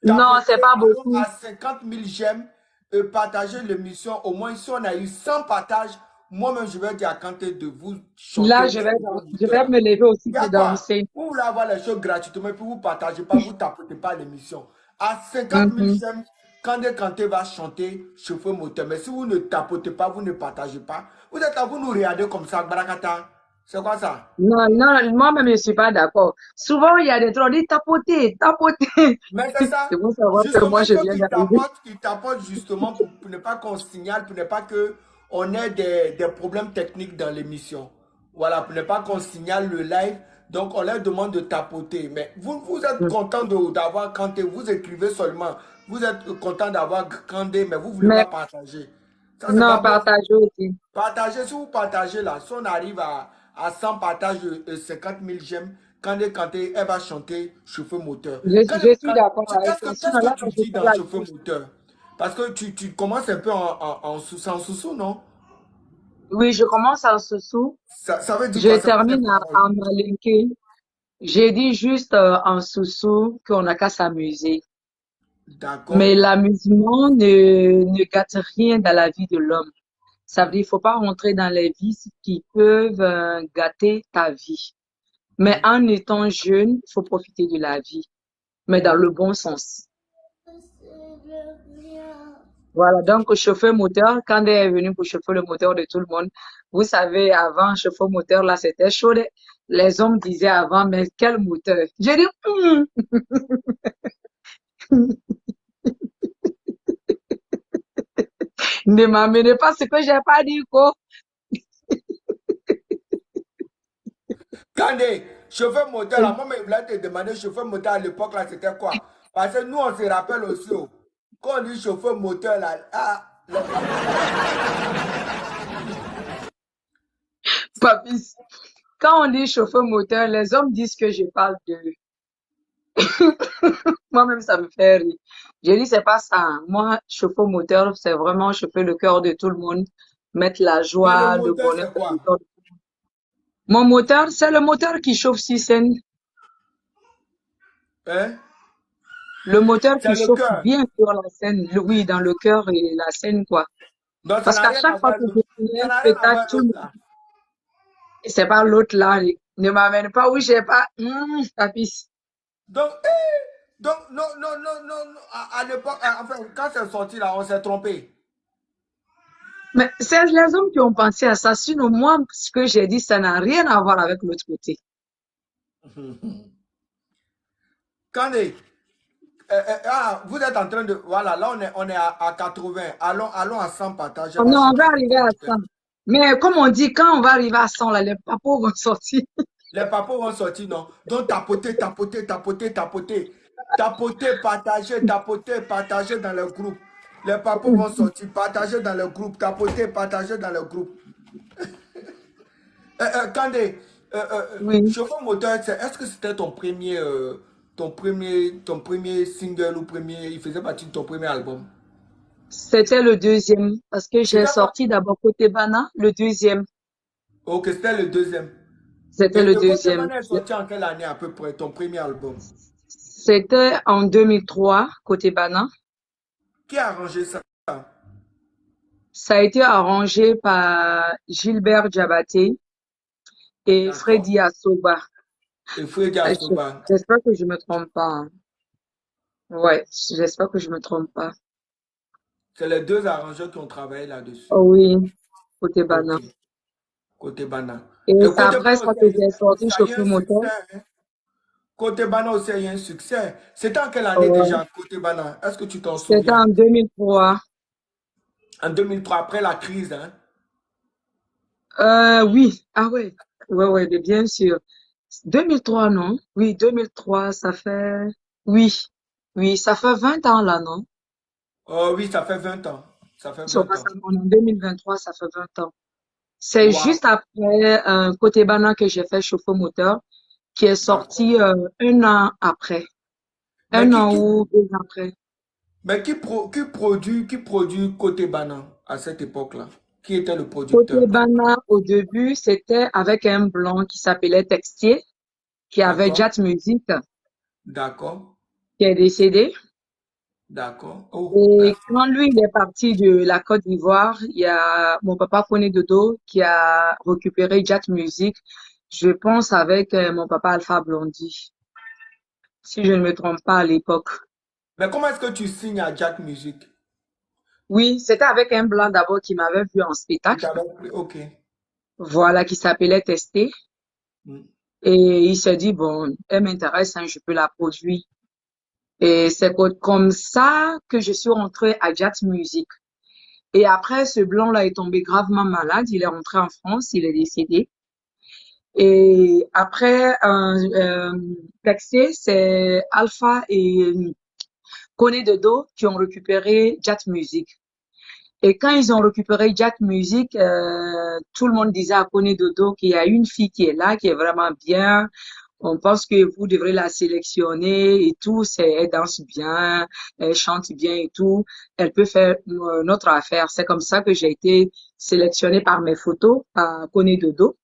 Non, Tapoter, c'est pas allons beaucoup. à 50 000 j'aime et partager l'émission. Au moins, si on a eu 100 partages, moi-même, je vais dire à Kanté de vous chanter Là, le chauffeur je vais moteur. me lever aussi Il y a pour quoi? danser. Vous voulez avoir les choses gratuitement et puis vous ne partagez pas, vous ne tapotez pas l'émission. À 50 000 Mhm. j'aime, Kandé Kanté va chanter chauffeur moteur. Mais si vous ne tapotez pas, vous ne partagez pas, vous êtes là, vous nous regardez comme ça, Barakata. C'est quoi ça? Non, non, moi-même, je ne suis pas d'accord. Souvent, il y a des gens qui disent tapoter, tapoter. Mais c'est ça. C'est pour savoir que Justement, moi, il je faut viens d'arriver. qu'il tapote justement pour ne pas qu'on signale, pour ne pas qu'on ait des problèmes techniques dans l'émission. Voilà, pour ne pas qu'on signale le live. Donc, on leur demande de tapoter. Mais vous êtes content d'avoir Kanté. Vous écrivez seulement. Vous êtes content d'avoir Kanté, mais vous ne voulez pas Mais partager. Ça, c'est non, pas bon. partager aussi. Partagez, si vous partagez là, si on arrive à 100 partages de 50 000 j'aime, Kanté, elle va chanter chauffeur moteur. Je suis d'accord avec toi. Qu'est-ce Sinon, que là, tu je dis fais dans la chauffeur douche. moteur? Parce que tu commences un peu en sous-sous, non? Oui, je commence en sous-sous. Ça veut dire Je quoi? C'est quoi les termine paroles? en malinké. J'ai dit juste en sous-sous qu'on n'a qu'à s'amuser. D'accord. Mais l'amusement ne gâte rien dans la vie de l'homme. Ça veut dire, il faut pas rentrer dans les vices qui peuvent gâter ta vie. Mais en étant jeune, il faut profiter de la vie, mais dans le bon sens. Voilà, donc chauffeur moteur, quand elle est venue pour chauffer le moteur de tout le monde, vous savez, avant, chauffeur moteur, là, c'était chaud. Les hommes disaient avant, mais quel moteur? J'ai dit, ne m'amenez pas ce que j'ai pas dit, quoi. Kandé, chauffeur moteur là, moi, je voulais te demander, chauffeur moteur à l'époque là, c'était quoi? Parce que nous, on se rappelle aussi, oh, quand on dit chauffeur moteur là, Papis, quand on dit chauffeur moteur, les hommes disent que je parle de moi-même, ça me fait rire. J'ai dit, c'est pas ça, hein. Moi, chauffeur moteur, c'est vraiment chauffer le cœur de tout le monde, mettre la mais le joie, le moteur, bonheur c'est dans le quoi? cœur. Mon moteur, c'est le moteur qui chauffe sur scène. Hein? Le moteur C'est qui le chauffe cœur. bien sur la scène. Oui, dans le cœur et la scène, quoi. Donc, ça Parce n'a qu'à rien à chaque fois voir, que je finis ça un n'a rien à spectacle, voir tout le l'autre monde, là. c'est pas l'autre là, ne m'amène pas où j'ai pas, papis. Donc, non, non, non, non, non, à l'époque, enfin, quand c'est sorti là, on s'est trompé. Mais c'est les hommes qui ont pensé à ça. Sinon, moi, ce que j'ai dit, ça n'a rien à voir avec l'autre côté. Kandé, vous êtes en train de. Voilà, là, on est à 80. Allons à 100 partages. Je Oh vais non, on va chanter arriver chauffeur à moteur. 100. Mais comme on dit, quand on va arriver à 100, là, les papos vont sortir. Les papas vont sortir, non? Donc, tapoter, tapoter, tapoter, tapoter. Tapoter, partager dans le groupe. Les papas vont sortir, partager dans le groupe. Tapoter, partager dans le groupe. Kandé, Oui. chauffeur moteur, est-ce que c'était ton premier single ou premier, il faisait partie de ton premier album? C'était le deuxième. Parce que j'ai C'était quoi? sorti d'abord Côté Bana, le deuxième. Ok, c'était le deuxième. C'était Et le le Côté deuxième. Bana est sorti en quelle année à peu près, ton premier album? C'était en 2003, Côté Bana. Qui a arrangé ça? Ça a été arrangé par Gilbert Diabaté et D'accord. Freddy Asoba. Et Freddy Ah, Asoba. j'espère que je me trompe pas, hein. Ouais, j'espère que je me trompe pas. C'est les deux arrangeurs qui ont travaillé là-dessus. Oh oui, Côté Ok, Bana. Côté Bana. Et Et c'est Côté après Bana ça aussi, que j'ai sorti ça a eu Chauffeur un Moteur. succès, hein. Côté Bana aussi a eu un succès. C'était en quelle année Ouais. déjà, Côté Bana? Est-ce que tu t'en C'était souviens? en 2003. En 2003, après la crise, hein? Oui, ah ouais, ouais, ouais, mais bien sûr. 2003, non? Oui, 2003, ça fait, oui, oui, ça fait 20 ans là, non? Oh oui, ça fait 20 ans. Ça fait Ils sont 20 passés ans. en 2023, ça fait 20 ans. C'est Waouh, juste après Côté Bana que j'ai fait Chauffe moteur, qui est d'accord. sorti un an après, Mais un an ou 2 ans après. qui produit Côté Banane à cette époque-là? Qui était le Côté producteur? Bana, au début, c'était avec un blanc qui s'appelait Textier, qui avait D'accord, Jazz Music, d'accord, qui est décédé. d'accord. Oh, Et quand lui, il est parti de la Côte d'Ivoire, il y a mon papa Koné Dodo qui a récupéré Jazz Music, je pense avec mon papa Alpha Blondy, si je ne me trompe pas à l'époque. mais comment est-ce que tu signes à Jack Music? Oui, c'était avec un blanc d'abord qui m'avait vu en Il spectacle, t'avait pris, ok. voilà, qui s'appelait Testé. Hmm. Et il s'est dit, bon, elle m'intéresse, hein, je peux la produire. Et c'est comme ça que je suis rentrée à Jazz Music. Et après, ce blanc-là est tombé gravement malade. Il est rentré en France, il est décédé. Et après, Taxé, c'est Alpha et Koné Dodo qui ont récupéré Jazz Music. Et quand ils ont récupéré Jazz Music, tout le monde disait à Koné Dodo qu'il y a une fille qui est là, qui est vraiment bien. On pense que vous devrez la sélectionner et tout. Elle danse bien, elle chante bien et tout. Elle peut faire notre affaire. C'est comme ça que j'ai été sélectionnée par mes photos à Koné Dodo.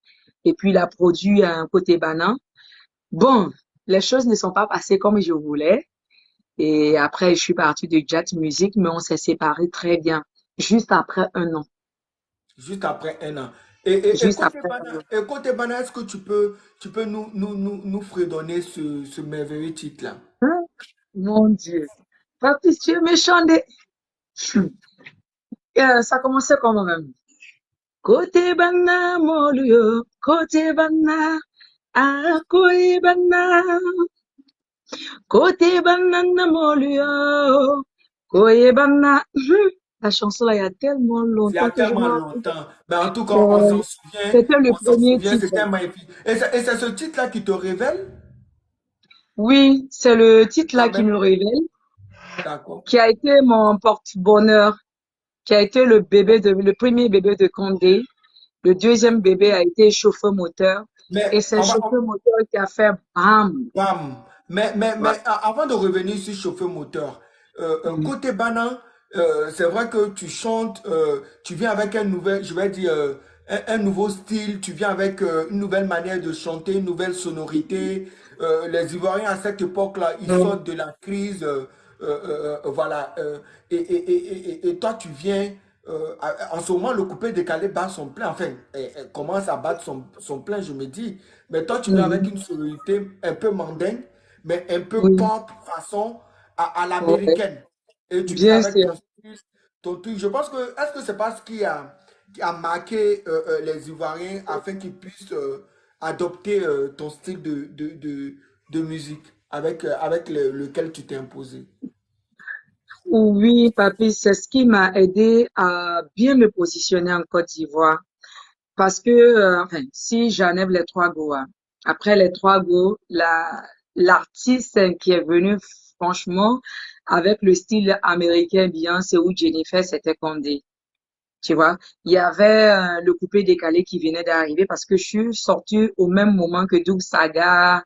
Et puis, il a produit un côté banane. Bon, les choses ne sont pas passées comme je voulais. Et après, je suis partie de Jazz Music, mais on s'est séparés très bien. Juste après un an. Juste après un an. Juste après un an. Et côté Bana, est-ce que tu peux nous fredonner ce merveilleux titre-là? Hein? Mon Dieu. Papi, tu es méchant de... Ça commençait comment même? Côté bana, mon lieu, côté bana, ah, côté banana, mon lieu, côté bana. La chanson là, il y a tellement Il y a longtemps que je tellement m'en rappelle. longtemps. Mais en tout cas, Euh, C'était le on s'en premier souvient, titre. c'était magnifique. Et c'est ce titre-là qui te révèle Oui, c'est le titre là quand qui même. me révèle, D'accord. qui a été mon porte-bonheur, qui a été le premier bébé de Condé. Le deuxième bébé a été chauffeur moteur. Et Mais c'est chauffeur moteur qui a fait bam. bam. Ouais. Avant de revenir sur chauffeur moteur, Mhm. côté Banan, c'est vrai que tu chantes, tu viens avec un nouvel, je vais dire, un nouveau style, tu viens avec une nouvelle manière de chanter, une nouvelle sonorité. Les Ivoiriens à cette époque-là, ils Mhm. sortent de la crise, voilà. Et toi, tu viens, en ce moment, le coupé décalé bat son plein, enfin, commence à battre son plein, je me dis. Mais toi, tu viens avec Mhm. une sonorité un peu mandingue, mais un peu Oui, pop façon à ouais, l'américaine. Et tu viens bien avec sûr. ton style, ton truc. Je pense que, est-ce que c'est pas ce qui a marqué les Ivoiriens afin qu'ils puissent adopter ton style de musique avec lequel tu t'es imposé? Oui, papy, c'est ce qui m'a aidé à bien me positionner en Côte d'Ivoire. Parce que, enfin, si j'enlève les trois go, hein, après les trois go, l'artiste qui est venu, franchement, avec le style américain bien, c'est où Jennifer, c'était Condé. Tu vois, il y avait le coupé décalé qui venait d'arriver parce que je suis sortie au même moment que Doug Saga,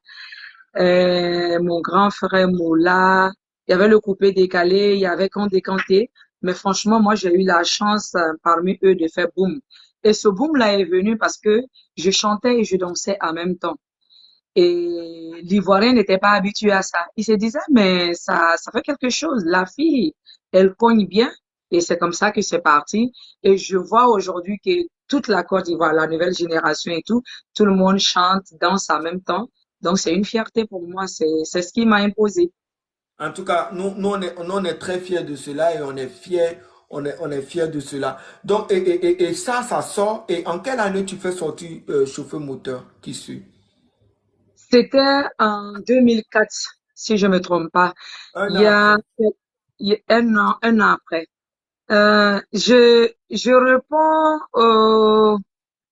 mon grand frère Moula. Il y avait le coupé décalé, il y avait Condé Kanté. Mais franchement, moi, j'ai eu la chance parmi eux de faire boum. Et ce boom-là est venu parce que je chantais et je dansais en même temps. Et l'Ivoirien n'était pas habitué à ça. Il se disait, mais ça fait quelque chose. La fille, elle cogne bien. Et c'est comme ça que c'est parti. Et je vois aujourd'hui que toute la Côte d'Ivoire, la nouvelle génération et tout le monde chante, danse en même temps. Donc, c'est une fierté pour moi. C'est ce qui m'a imposé. En tout cas, nous, on est très fiers de cela et on est fiers, on est fiers de cela. Donc, et ça sort. Et en quelle année tu fais sortir chauffeur moteur qui suit? C'était en 2004, si je me trompe pas. Un Il an y a, après. il y a un an après. Je réponds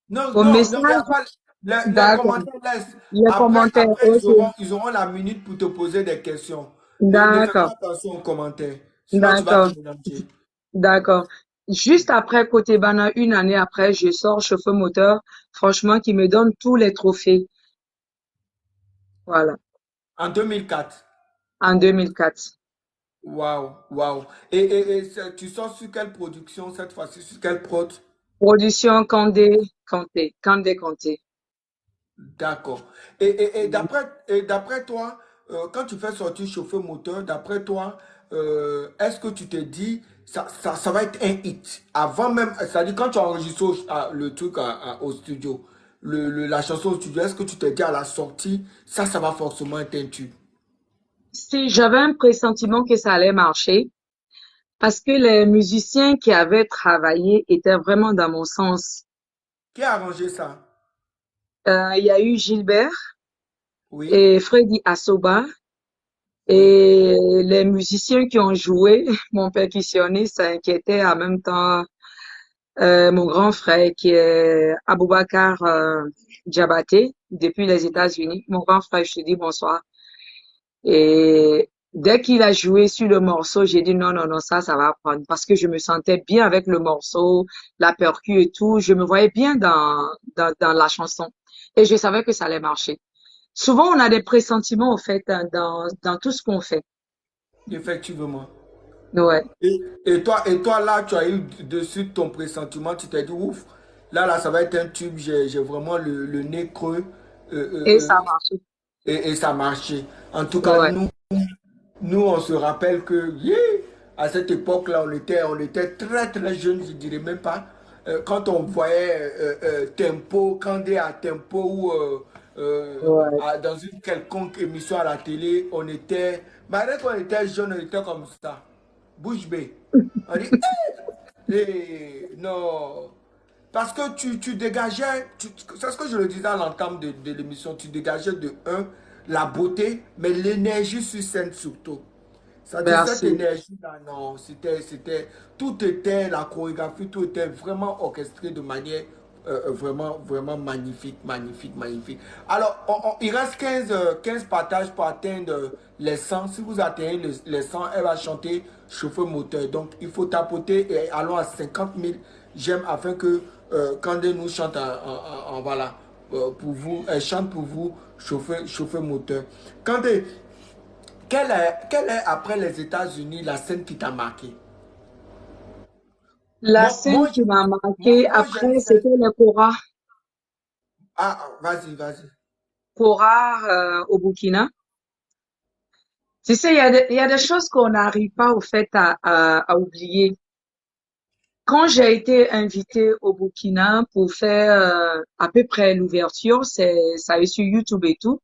Non, Au non, non, il n'y a message, pas. Les d'accord. commentaires laissent. Les commentaires, Après ok. ils auront la minute pour te poser des questions. Ne fais pas D'accord, attention aux commentaires. Sinon, tu vas te d'accord, mélanger. d'accord. Juste après, côté Bana, une année après, je sors chauffeur moteur, franchement, qui me donne tous les trophées. Voilà, En 2004. en 2004. Waouh, waouh. Tu sors sur quelle production cette fois-ci? Sur quelle prod? Production Kandé. D'accord. D'après toi, quand tu fais sortir chauffeur moteur, d'après toi, est-ce que tu te dis, ça va être un hit? Avant même, c'est-à-dire quand tu enregistres le truc au studio, la chanson au studio, est-ce que tu te dis à la sortie, ça va forcément être un tube? Si j'avais un pressentiment que ça allait marcher, parce que les musiciens qui avaient travaillé étaient vraiment dans mon sens. Qui a arrangé ça? Il y a eu Gilbert Oui, et Freddy Assoba oui. et les musiciens qui ont joué, mon percussionniste qui était en même temps mon grand frère qui est Aboubakar Diabaté depuis les États-Unis. Mon grand frère, je te dis bonsoir. Et dès qu'il a joué sur le morceau, j'ai dit non, non, non, ça va prendre. Parce que je me sentais bien avec le morceau, la percu et tout. Je me voyais bien dans la chanson. Et je savais que ça allait marcher. Souvent, on a des pressentiments, au fait, dans tout ce qu'on fait. Effectivement. Ouais. Et toi, là, tu as eu dessus ton pressentiment, tu t'es dit, ouf, là, ça va être un tube, j'ai vraiment le nez creux, Et ça a marché. et ça a marché. En tout cas, Ouais. nous, on se rappelle que, à cette époque-là, on était très, très jeunes, je dirais même pas. Quand on voyait Tempo, Candé à Tempo ou Ouais. dans une quelconque émission à la télé, malgré qu'on était jeunes, on était comme ça. Bouche bée. On dit, non. Parce que tu dégageais, c'est ce que je le disais à l'entame de l'émission, tu dégageais de un, la beauté, mais l'énergie sur scène surtout. C'est-à-dire cette Merci. énergie-là, non, tout était, la chorégraphie, tout était vraiment orchestré de manière vraiment, vraiment magnifique, magnifique, magnifique. Alors, il reste 15 partages pour atteindre les 100. Si vous atteignez les 100, elle va chanter chauffeur moteur. Donc, il faut tapoter et allons à 50 000 j'aime afin que Kandé nous chante voilà, pour vous, elle chante pour vous, chauffeur moteur. Kandé, quelle est après les États-Unis la scène qui t'a marqué? La Moi, scène moi, qui m'a moi, marqué moi, j'ai une après, scène. c'était le Kora. Ah, vas-y, vas-y. Kora au Burkina. Tu sais, il y a des choses qu'on n'arrive pas au fait à oublier. Quand j'ai été invitée au Burkina pour faire à peu près l'ouverture, ça est sur YouTube et tout.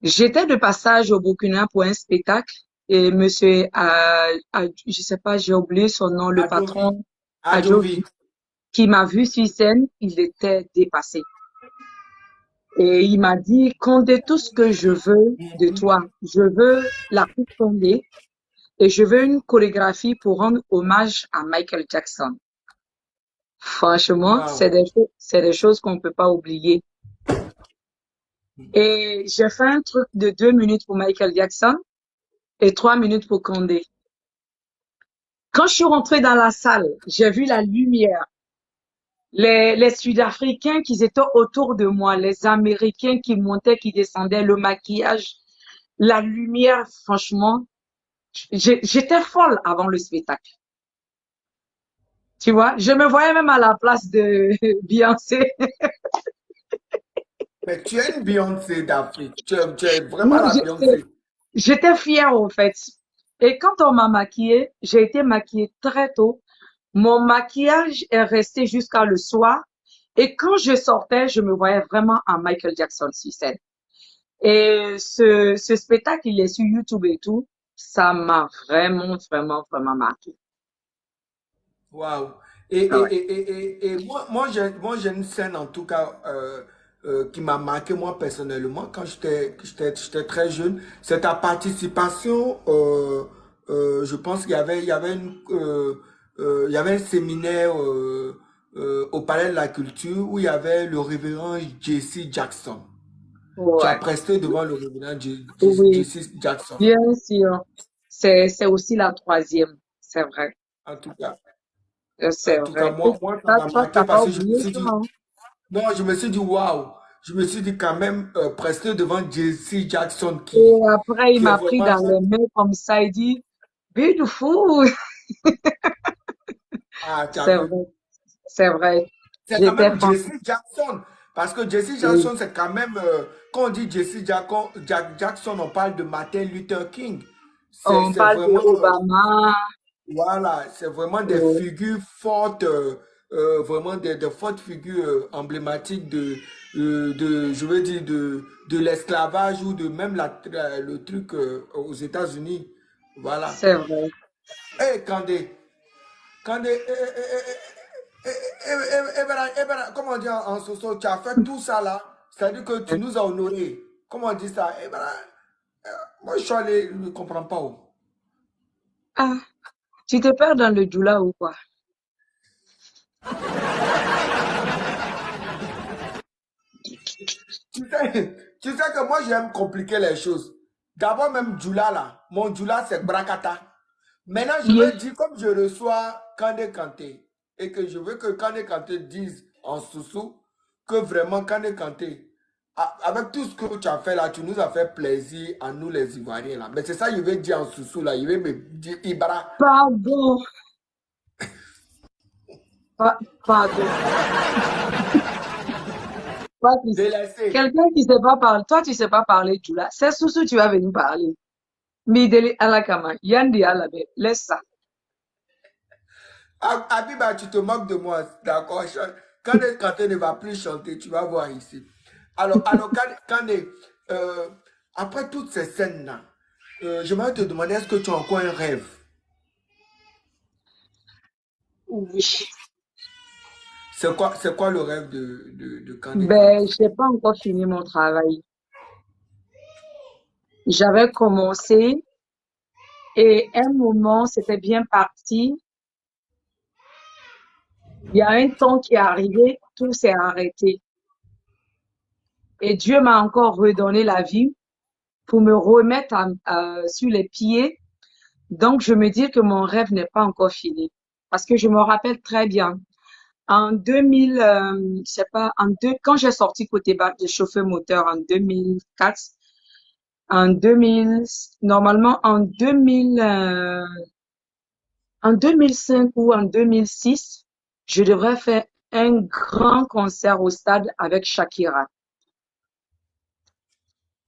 J'étais de passage au Burkina pour un spectacle et monsieur, je sais pas, j'ai oublié son nom, le Adjovi. patron, Adjovi. Adjovi, qui m'a vu sur scène, il était dépassé. Et il m'a dit, Condé, tout ce que je veux de toi, je veux la coupe Condé et je veux une chorégraphie pour rendre hommage à Michael Jackson. Franchement, Waouh. c'est des choses qu'on ne peut pas oublier. Et j'ai fait un truc de 2 minutes pour Michael Jackson et 3 minutes pour Condé. Quand je suis rentrée dans la salle, j'ai vu la lumière. Les Sud-Africains qui étaient autour de moi, les Américains qui montaient, qui descendaient, le maquillage, la lumière, franchement, j'étais folle avant le spectacle. Tu vois, je me voyais même à la place de Beyoncé. Mais tu es une Beyoncé d'Afrique. Tu es vraiment Non, la Beyoncé. j'étais fière, en fait. Et quand on m'a maquillée, j'ai été maquillée très tôt. Mon maquillage est resté jusqu'à le soir. Et quand je sortais, je me voyais vraiment en Michael Jackson sur scène. Et ce spectacle, il est sur YouTube et tout. Ça m'a vraiment, vraiment, vraiment marqué. Waouh. Et, Ah ouais. et, et, et moi, j'ai une scène en tout cas qui m'a marqué moi personnellement quand j'étais très jeune. C'est ta participation. Je pense qu'il y avait un séminaire au Palais de la Culture où il y avait le révérend Jesse Jackson. Tu as Ouais. presté devant le révérend Oui, Jesse Jackson. bien sûr. C'est aussi la troisième. C'est vrai. En tout cas, C'est vrai. Et ça m'a toi, marqué t'as pas parce que je me oublié suis ça, dit, hein? non, je me suis dit, waouh, je me suis dit quand même, presté devant Jesse Jackson Et après, il qui est m'a pris vraiment, dans les mains comme ça. Il dit, Beautiful. ah, tu as C'est vu. vrai. C'est vrai. C'est quand J'étais même Jesse franchement. Jackson. Parce que Jesse Oui. Jackson, c'est quand même, quand on dit Jackson, on parle de Martin Luther King. On C'est parle de vraiment, Obama. voilà, c'est vraiment des Oui. figures fortes, vraiment des fortes figures emblématiques je veux dire, de l'esclavage ou de même le truc aux États-Unis. Voilà. C'est vrai. Hé, Kandé, comment on dit en Soso, tu as fait tout ça là, c'est-à-dire que tu nous as honorés. Comment on dit ça? Moi je suis allé, je ne comprends pas. Oh. Ah, tu te perds dans le doula ou quoi? Tu sais que moi j'aime compliquer les choses. D'abord même Djoula là, mon Djoula c'est Brakata. Maintenant je Yeah. veux dire comme je reçois Kandé Kanté et que je veux que Kandé Kanté dise en sous que vraiment Kandé Kanté, avec tout ce que tu as fait là, tu nous as fait plaisir à nous les Ivoiriens là. Mais c'est ça je veux dire en sous là, je vais me dire Ibra. Pardon. Pardon. Toi, Délaissé. quelqu'un qui sait pas parler, toi, tu sais pas parler doula. C'est sous tu vas venir parler. Mideli alakama, yandi alabe, laisse ça. Abiba, tu te moques de moi, d'accord? Kandé Kanté ne va plus chanter, tu vas voir ici. Alors Kandé, euh, après toutes ces scènes-là, j'aimerais te demander, est-ce que tu as encore un rêve? Oui. C'est quoi le rêve de Kandé Ben, Kanté? j'ai pas encore fini mon travail. J'avais commencé et un moment, c'était bien parti. Il y a un temps qui est arrivé, tout s'est arrêté. Et Dieu m'a encore redonné la vie pour me remettre sur les pieds. Donc, je me dis que mon rêve n'est pas encore fini. Parce que je me rappelle très bien. En 2000, je sais pas, quand j'ai sorti côté bac de chauffeur moteur en 2004, en 2000, normalement en 2005 ou en 2006, je devrais faire un grand concert au stade avec Shakira.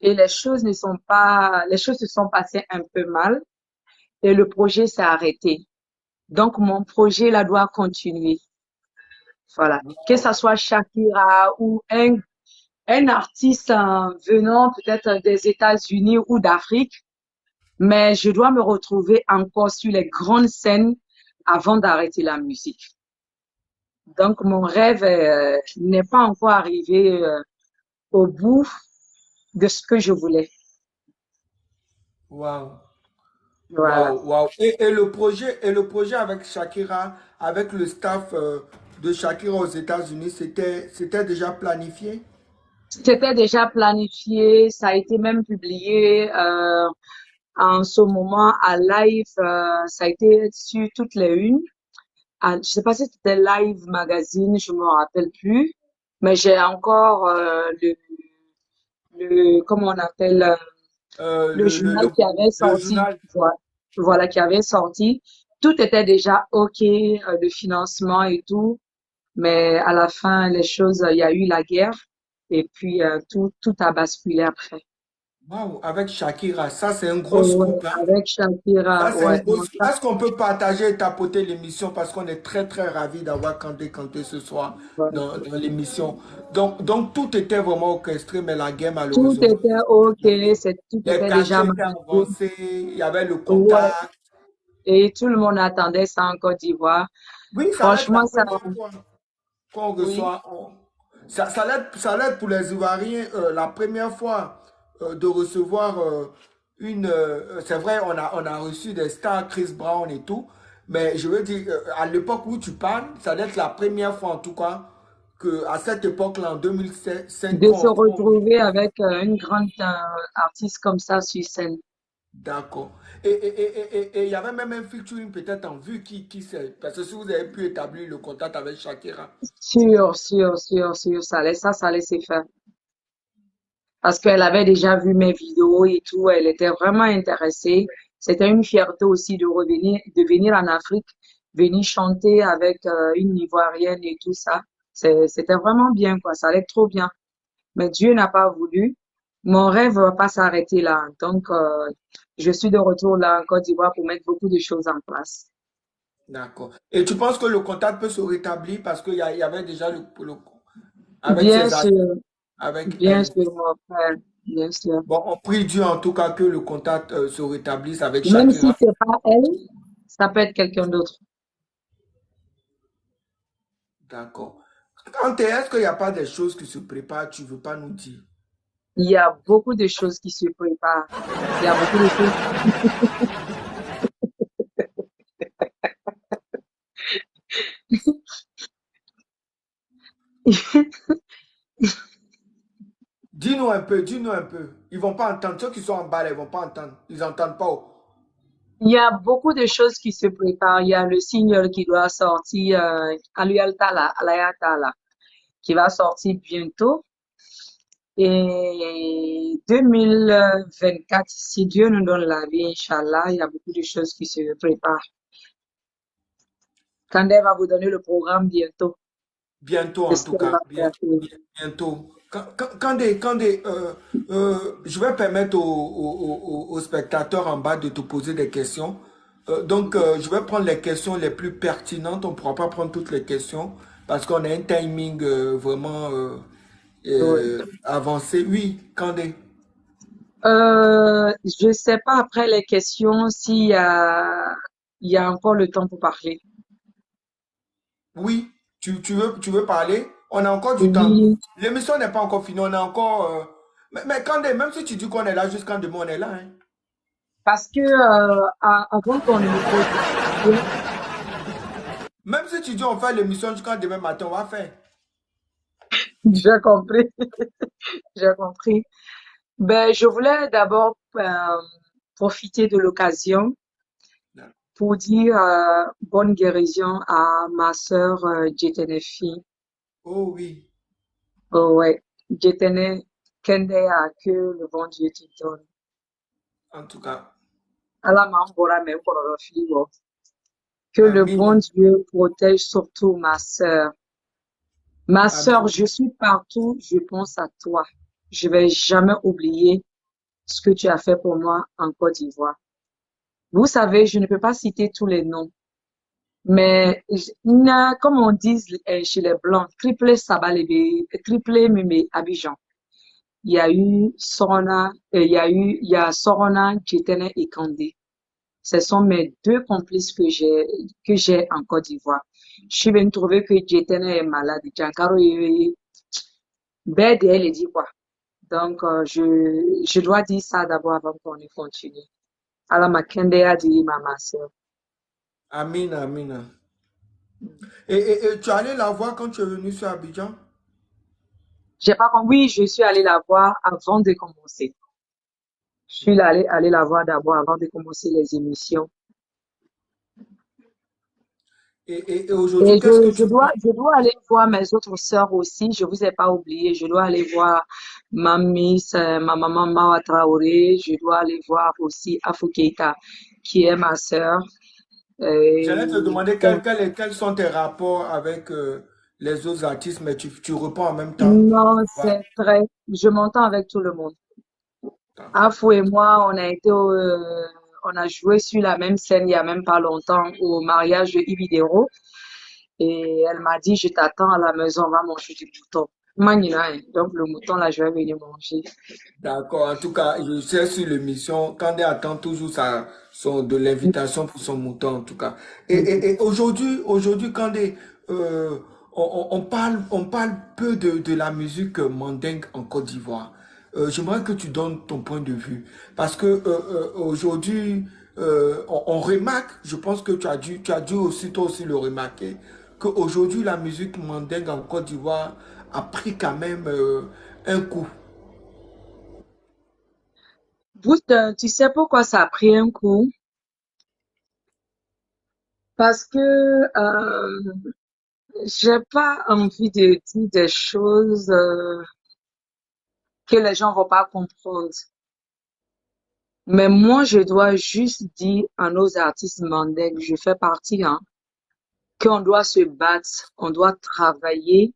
Et les choses se sont passées un peu mal et le projet s'est arrêté. Donc, mon projet, là, doit continuer. Voilà. Que ça soit Shakira ou un artiste venant peut-être des États-Unis ou d'Afrique, mais je dois me retrouver encore sur les grandes scènes avant d'arrêter la musique. Donc, mon rêve n'est pas encore arrivé au bout de ce que je voulais. Waouh, Voilà. waouh, waouh. Et le projet avec Shakira, avec le staff de Shakira aux États-Unis, c'était déjà planifié? C'était déjà planifié, ça a été même publié en ce moment à live, ça a été sur toutes les unes. Ah, je sais pas si c'était Live Magazine, je me rappelle plus, mais j'ai encore comment on appelle, le journal qui avait Le sorti, journal. voilà, qui avait sorti. Tout était déjà OK, le financement et tout, mais à la fin, les choses, il y a eu la guerre et puis tout a basculé après. Waouh, avec Shakira, ça c'est un gros Ouais, scoop, hein? avec Ça Shakira, c'est un ouais, gros non, scoop. ça, Est-ce qu'on peut partager et tapoter l'émission parce qu'on est très très ravis d'avoir Kanté Kanté ce soir ouais. dans l'émission. Donc tout était vraiment orchestré, mais la guerre Tout malheureusement. était OK, tout Les était déjà calculs étaient managé. avancés, il y avait le Ouais. contact. Et tout le monde attendait ça en Côte d'Ivoire. Oui, ça allait être la Franchement, ça, première fois qu'on oui, reçoit. Ça allait être pour les Ivoiriens la première fois de recevoir c'est vrai, on a reçu des stars, Chris Brown et tout, Mais je veux dire, à l'époque où tu parles, ça doit être la première fois en tout cas que à cette époque-là, en 2005, De se retrouver avec une grande artiste comme ça sur scène. d'accord. Et il y avait même un featuring peut-être en vue qui sait. Parce que si vous avez pu établir le contact avec Shakira. Sûr, ça allait se faire. Parce qu'elle avait déjà vu mes vidéos et tout, elle était vraiment intéressée. C'était une fierté aussi de venir en Afrique, venir chanter avec une Ivoirienne et tout ça. C'était vraiment bien, quoi. Ça allait trop bien. Mais Dieu n'a pas voulu. Mon rêve va pas s'arrêter là. Donc, je suis de retour là en Côte d'Ivoire pour mettre beaucoup de choses en place. D'accord. Et tu penses que le contact peut se rétablir parce il y avait déjà avec Bien ses amis, sûr, avec bien elle. sûr, mon frère, bien sûr. Bon, on prie Dieu en tout cas que le contact se rétablisse avec Même si Shakira. c'est pas elle, ça peut être quelqu'un d'autre. D'accord. Est-ce qu'il n'y a pas des choses qui se préparent, tu ne veux pas nous dire? Il y a beaucoup de choses qui se préparent. Il y a beaucoup de choses. Dis-nous un peu, dis-nous un peu. Ils vont pas entendre. Ceux qui sont en bas, là, ils vont pas entendre. Ils n'entendent pas. Oh. Il y a beaucoup de choses qui se préparent. Il y a le single qui doit sortir, Alaya Tala, qui va sortir bientôt. Et 2024, si Dieu nous donne la vie, Inch'Allah, il y a beaucoup de choses qui se préparent. Kandé va vous donner le programme bientôt Bientôt, de en ce tout qu'elle cas. va faire. Bientôt. Je vais permettre aux spectateurs en bas de te poser des questions. Je vais prendre les questions les plus pertinentes. On ne pourra pas prendre toutes les questions parce qu'on a un timing vraiment Oui. avancé. Oui, Kandé. Je sais pas après les questions il y a encore le temps pour parler. Oui, tu veux parler? On a encore du temps. Oui, L'émission n'est pas encore finie. On a encore. Mais Kandé, même si tu dis qu'on est là jusqu'à demain, on est là. Hein. parce que avant qu'on ne me pose la question, Même si tu dis on fait l'émission jusqu'à demain matin, on va faire. j'ai compris, j'ai compris. Ben, je voulais d'abord profiter de l'occasion pour dire bonne guérison à ma sœur Djetenefi. Oh oui, Oh, ouais, Djetene Kendea, que le bon Dieu te donne. en tout cas. Allah m'embora même pour le fil. Que le bon Amin. Dieu protège surtout ma sœur. Ma sœur, Amin. je suis partout, je pense à toi. Je vais jamais oublier ce que tu as fait pour moi en Côte d'Ivoire. Vous savez, je ne peux pas citer tous les noms, mais comme on dit chez les Blancs, triplé Sabalébé, triplé Mémé Abidjan. Il y a eu Sorona, il y a Sorona, Djetene et Kandé. Ce sont mes deux complices que j'ai en Côte d'Ivoire. Je suis venue trouver que Djetene est malade. Giancarlo, bête, elle dit quoi. Donc, je dois dire ça d'abord avant qu'on ait continué. Alors, ma Kende a dit, ma sœur. Amin, amin. Et tu allais la voir quand tu es venu sur Abidjan? J'ai pas compris, oui, je suis allée la voir avant de commencer. Je suis allée la voir d'abord avant de commencer les émissions. Et aujourd'hui, Et qu'est-ce que tu penses? je dois aller voir mes autres sœurs aussi. Je vous ai pas oublié. Je dois aller voir ma miss, ma maman Mawa Traoré. Je dois aller voir aussi Afou Keita, qui est ma sœur. J'allais te Et demander donc, quels sont tes rapports avec les autres artistes, mais tu réponds en même temps. non, Voilà. c'est très, je m'entends avec tout le monde. D'accord. Afou et moi, on a joué sur la même scène il y a même pas longtemps au mariage de Ibidero. Et elle m'a dit, je t'attends à la maison, on va manger du mouton. Manina, hein. Donc le mouton, là, je vais venir manger. D'accord. En tout cas, je sais sur l'émission, Kandé attend toujours de l'invitation pour son mouton, en tout cas. Et aujourd'hui, Kandé, on parle peu de la musique mandingue en Côte d'Ivoire. J'aimerais que tu donnes ton point de vue. Parce que aujourd'hui, on remarque, je pense que tu as dû aussi, toi aussi le remarquer, qu'aujourd'hui, la musique mandingue en Côte d'Ivoire a pris quand même un coup. Tu sais pourquoi ça a pris un coup? Parce que j'ai pas envie de dire des choses que les gens vont pas comprendre. Mais moi, je dois juste dire à nos artistes mandingues, je fais partie, hein, qu'on doit se battre, on doit travailler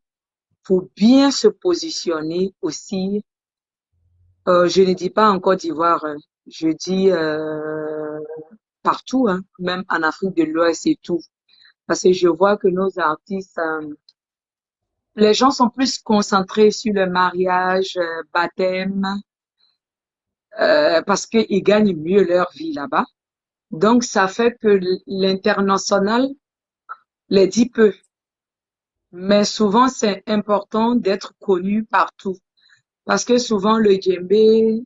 pour bien se positionner aussi. Je ne dis pas en Côte d'Ivoire, hein, je dis partout, hein, même en Afrique de l'Ouest et tout. Parce que je vois que nos artistes, les gens sont plus concentrés sur le mariage, baptême, parce qu'ils gagnent mieux leur vie là-bas. Donc, ça fait que l'international les dit peu. Mais souvent, c'est important d'être connu partout. Parce que souvent, le djembé,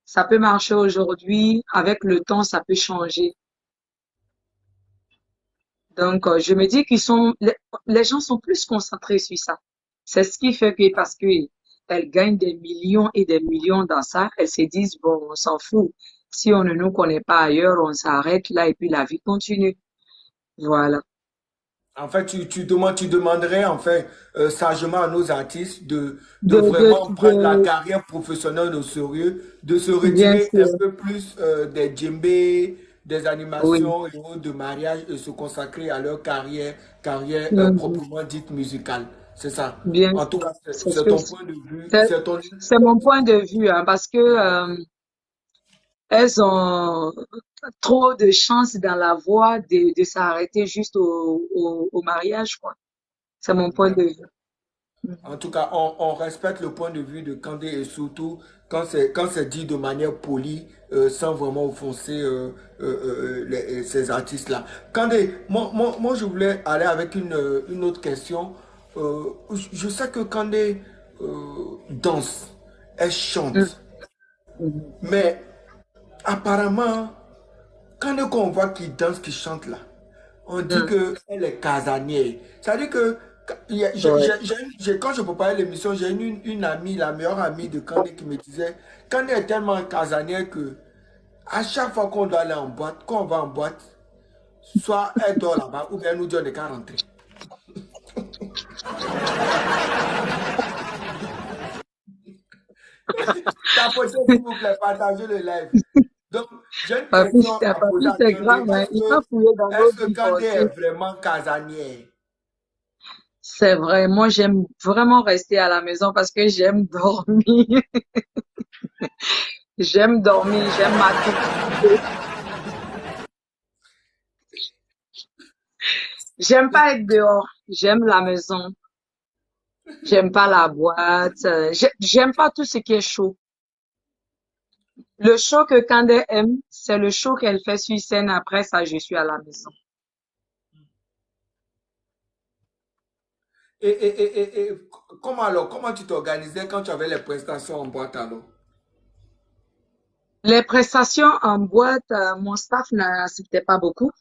ça peut marcher aujourd'hui. Avec le temps, ça peut changer. Donc, je me dis les gens sont plus concentrés sur ça. C'est ce qui fait que, parce que elles gagnent des millions et des millions dans ça, elles se disent, bon, on s'en fout. Si on ne nous connaît pas ailleurs, on s'arrête là et puis la vie continue. Voilà. En fait, tu demanderais en fait sagement à nos artistes de De, de, vraiment de, prendre la carrière professionnelle au sérieux, de se bien retirer un sûr. peu plus des djembés, des Oui. animations et autres de mariage et se consacrer à leur carrière Mhm. proprement dite musicale. C'est ça. Bien En tout sûr. cas, C'est ce c'est que ton point de vue, c'est c'est ton... c'est mon point de vue, hein, parce que Ouais. elles ont trop de chance dans la voie de s'arrêter juste au mariage, quoi. C'est mon point de vue. En tout cas, on respecte le point de vue de Kandé et surtout quand c'est dit de manière polie, sans vraiment offenser ces artistes-là. Kandé, moi, je voulais aller avec une autre question. Je sais que Kandé danse, elle Mhm. chante, Mhm. mais apparemment, quand on voit qu'il danse, qu'il chante là, on dit Mhm. qu'elle est casanière. C'est-à-dire que Ouais. quand je préparais l'émission, j'ai une amie, la meilleure amie de Kandé qui me disait, Kandé est tellement casanière que à chaque fois qu'on doit aller en boîte, quand on va en boîte, soit elle dort là-bas ou bien elle nous dit on n'est qu'à rentrer. Tapotez s'il vous plaît, partagez le live. Donc, j'ai une question à poser Papy, à c'est Kandé. grave, hein. Il faut fouiller dans nos Est-ce que vies Kandé est passées. vraiment casanière? C'est vrai. Moi, j'aime vraiment rester à la maison parce que j'aime dormir. J'aime dormir, j'aime m'activer. J'aime pas être dehors. J'aime la maison. J'aime pas la boîte. J'aime pas tout ce qui est chaud. Le show que Kandé aime, c'est le show qu'elle fait sur scène. Après ça, je suis à la maison. Et comment alors, comment tu t'organisais quand tu avais les prestations en boîte alors? Les prestations en boîte, mon staff n'acceptait pas beaucoup.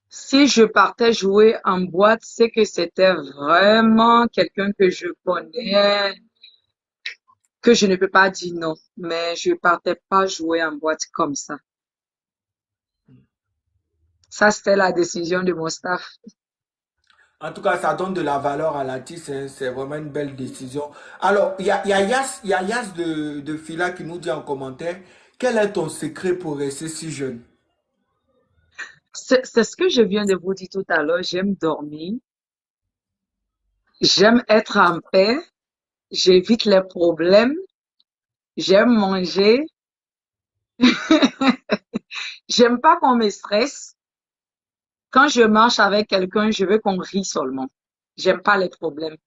Si je partais jouer en boîte, c'est que c'était vraiment quelqu'un que je connais, que je ne peux pas dire non. Mais je partais pas jouer en boîte comme ça. Ça, c'était la décision de mon staff. En tout cas, ça donne de la valeur à l'artiste, hein. C'est vraiment une belle décision. Alors, il y a Yas de Fila qui nous dit en commentaire, quel est ton secret pour rester si jeune? C'est ce que je viens de vous dire tout à l'heure. J'aime dormir. J'aime être en paix. J'évite les problèmes. J'aime manger. J'aime pas qu'on me stresse. Quand je marche avec quelqu'un, je veux qu'on rie seulement. J'aime pas les problèmes.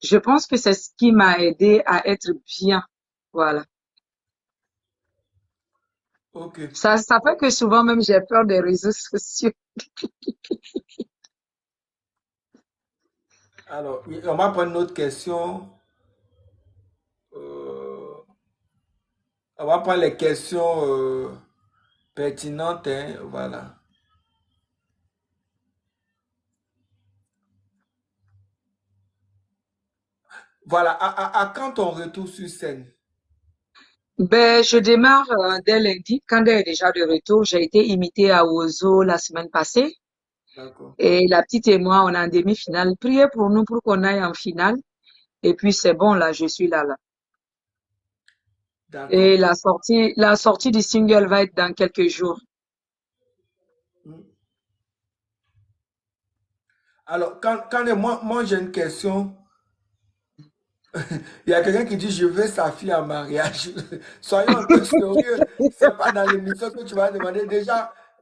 Je pense que c'est ce qui m'a aidé à être bien. Voilà. Ok. Ça fait que souvent même j'ai peur des réseaux sociaux. Alors, on va prendre une autre question. Euh, on va prendre les questions. pertinente, hein, voilà. Voilà, à quand ton retour sur scène? Ben, je démarre dès lundi. Quand elle est déjà de retour, j'ai été imitée à Ozo la semaine passée. D'accord, Et la petite et moi, on est en demi-finale. Priez pour nous pour qu'on aille en finale. Et puis c'est bon, là, je suis là. Et d'accord. la sortie du single va être dans quelques jours. Hmm. Alors, moi j'ai une question. Il y a quelqu'un qui dit, je veux sa fille en mariage. Soyons un peu sérieux. C'est pas dans l'émission que tu vas demander.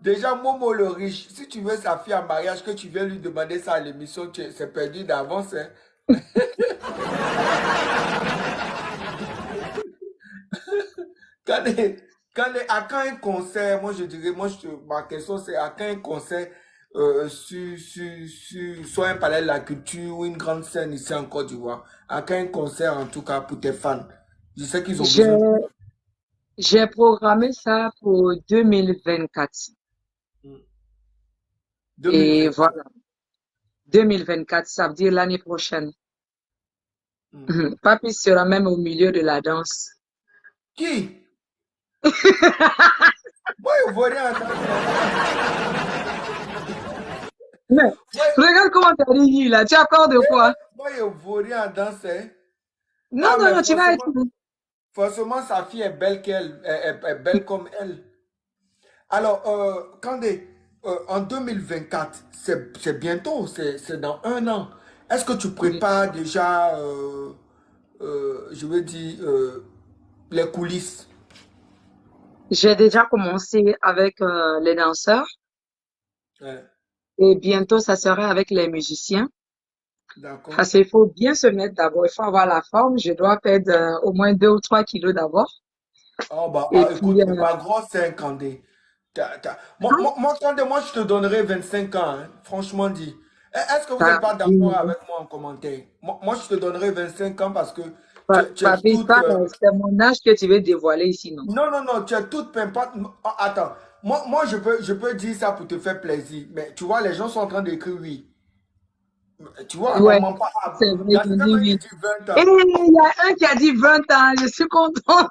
Déjà, Momo le riche, si tu veux sa fille en mariage, que tu viens lui demander ça à l'émission, c'est perdu d'avance, hein. Quand est, à quand un concert, moi je dirais, ma question c'est à quand un concert soit un palais de la culture ou une grande scène ici en Côte d'Ivoire. À quand un concert en tout cas pour tes fans. Je sais qu'ils ont besoin. J'ai, j'ai programmé ça pour 2024. Hmm. Et 2024. voilà, 2024, ça veut dire l'année prochaine. Hmm. Papi sera même au milieu de la danse. Qui? Moi, je vois rien en danse, hein. Mais, Moi, regarde comment t'as dit là. Tu as peur de quoi? je vois rien en danse, hein. Non, Ah, non, mais non, tu vas être. forcément, sa fille est belle qu'elle, est belle comme elle. Alors, Kandé, en 2024, c'est bientôt, c'est dans un an. Est-ce que tu Oui. prépares déjà, je veux dire, les coulisses? J'ai déjà commencé avec les danseurs Ouais, et bientôt ça sera avec les musiciens. d'accord. Parce qu'il faut bien se mettre d'abord, il faut avoir la forme. Je dois perdre au moins 2 ou 3 kilos d'abord. Oh, bah, Et écoute, puis, t'es pas gros, c'est un Kandé. Moi, Kandé, moi, je te donnerai 25 ans, hein, franchement dit. Est-ce que vous n'êtes pas d'accord papi, avec moi en commentaire? Moi, je te donnerai 25 ans parce que tu es papi, toute. ça, c'est mon âge que tu veux dévoiler ici, non? Non, non, non, tu es toute pimpante. Ah, attends, moi je peux dire ça pour te faire plaisir. Mais tu vois, les gens sont en train d'écrire oui. Tu vois, on Ouais, ment pas. c'est Il y vrai, a je quelqu'un dis qui oui. dit 20 Et ans. il y a un qui a dit 20 ans, je suis contente.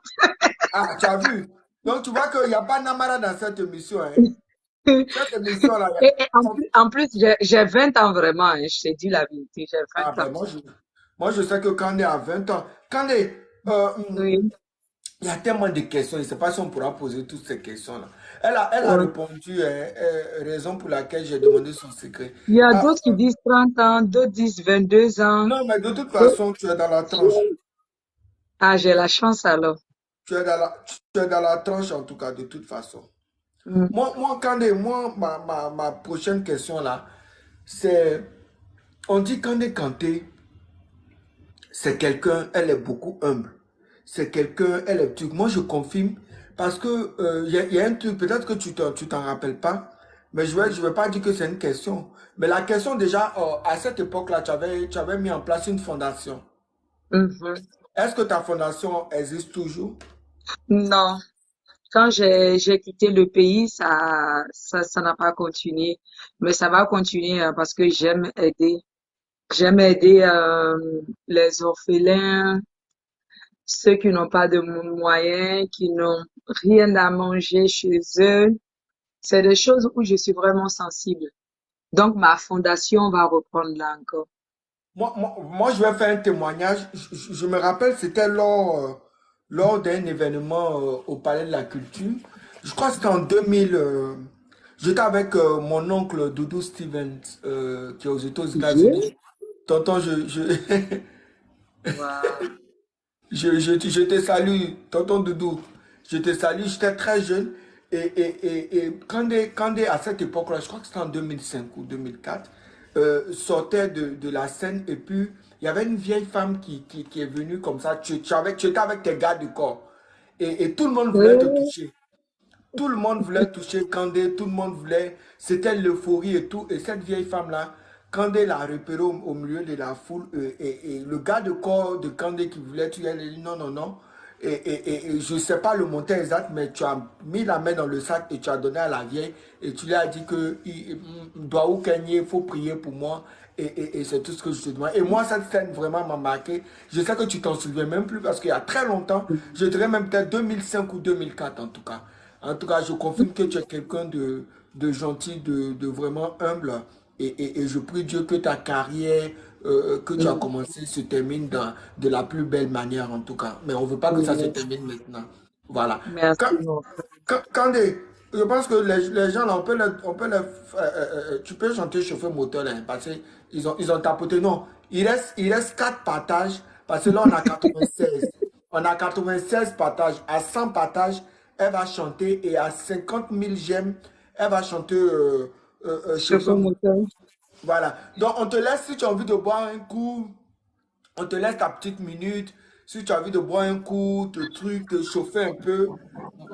Ah, tu as vu? Donc tu vois qu'il n'y a pas Namara dans cette émission, hein. Cette émission-là, Et en plus j'ai 20 ans vraiment, hein, je t'ai dit la vérité, j'ai ah 20 ans. ben moi je sais que quand on est à 20 ans, quand on est, Oui, il y a tellement de questions, je ne sais pas si on pourra poser toutes ces questions-là. Elle a ouais. répondu, hein, raison pour laquelle j'ai demandé son secret. Il y a Ah, d'autres qui disent 30 ans, d'autres disent 22 ans. non, mais de toute d'autres- façon, tu es dans la tranche. Ah, j'ai la chance alors. Tu es dans la tranche en tout cas, de toute façon. Mm. Kandé, ma prochaine question là, c'est, on dit Kandé Kanté, c'est quelqu'un, elle est beaucoup humble. C'est quelqu'un, elle est truc. Moi, je confirme parce que y a un truc, peut-être que tu t'en rappelles pas, mais je vais pas dire que c'est une question. Mais la question déjà, à cette époque-là, tu avais mis en place une fondation. Mhm. Est-ce que ta fondation existe toujours? Non, quand j'ai quitté le pays, ça n'a pas continué, mais ça va continuer parce que j'aime aider les orphelins, ceux qui n'ont pas de moyens, qui n'ont rien à manger chez eux. C'est des choses où je suis vraiment sensible. Donc, ma fondation va reprendre là encore. Moi, je vais faire un témoignage. Je me rappelle, c'était lors d'un événement au Palais de la Culture. Je crois que c'était en 2000. J'étais avec mon oncle Doudou Stevens, qui est aux Oui. États-Unis. Tonton, Wow. je te salue, tonton Doudou. Je te salue, j'étais très jeune. Et Kandé, à cette époque-là, je crois que c'était en 2005 ou 2004, sortait de la scène. Et puis, il y avait une vieille femme qui est venue comme ça. Tu étais avec tes gars du corps. Et tout le monde voulait te Oui. toucher. Tout le monde voulait toucher Kandé, tout le monde voulait. C'était l'euphorie et tout. Et cette vieille femme-là, Kandé l'a repérée au milieu de la foule. Et le gars de corps de Kandé qui voulait tuer, elle a dit non, non, non. et je ne sais pas le montant exact, mais tu as mis la main dans le sac et tu as donné à la vieille et tu lui as dit que doit ou Kanye, il faut prier pour moi et c'est tout ce que je te demande. Et moi, cette scène vraiment m'a marqué. Je sais que tu t'en souviens même plus parce qu'il y a très longtemps, je dirais même peut-être 2005 ou 2004 en tout cas. En tout cas, je confirme que tu es quelqu'un de gentil, de vraiment humble et je prie Dieu que ta carrière que tu as commencé se termine de la plus belle manière en tout cas. Mais on ne veut pas que ça se termine maintenant. Voilà. Quand, Merci, mon frère. je pense que les gens, là, tu peux chanter chauffeur moteur, là, parce qu'ils ont tapoté. Non, il reste 4 partages, parce que là, on a 96. On a 96 partages. À 100 partages, elle va chanter, et à 50 000 j'aime, elle va chanter chauffeur Chauffeur moteur. moteur. Voilà. Donc, on te laisse, si tu as envie de boire un coup, on te laisse ta petite minute. Si tu as envie de boire un coup, de truc, te chauffer un peu,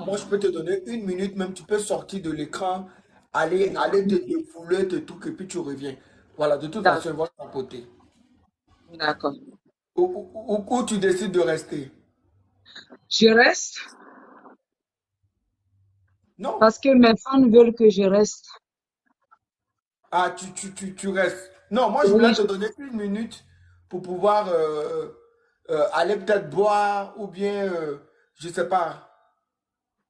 moi, je peux te donner 1 minute, même tu peux sortir de l'écran, aller te défouler, te truc, et puis tu reviens. Voilà, de toute façon, D'accord. ils vont tapoter. D'accord. Ou tu décides de rester. Je reste Non. parce que mes fans veulent que je reste. Ah, tu restes. Non, moi, je voulais Oui. te donner 1 minute pour pouvoir aller peut-être boire ou bien, je sais pas.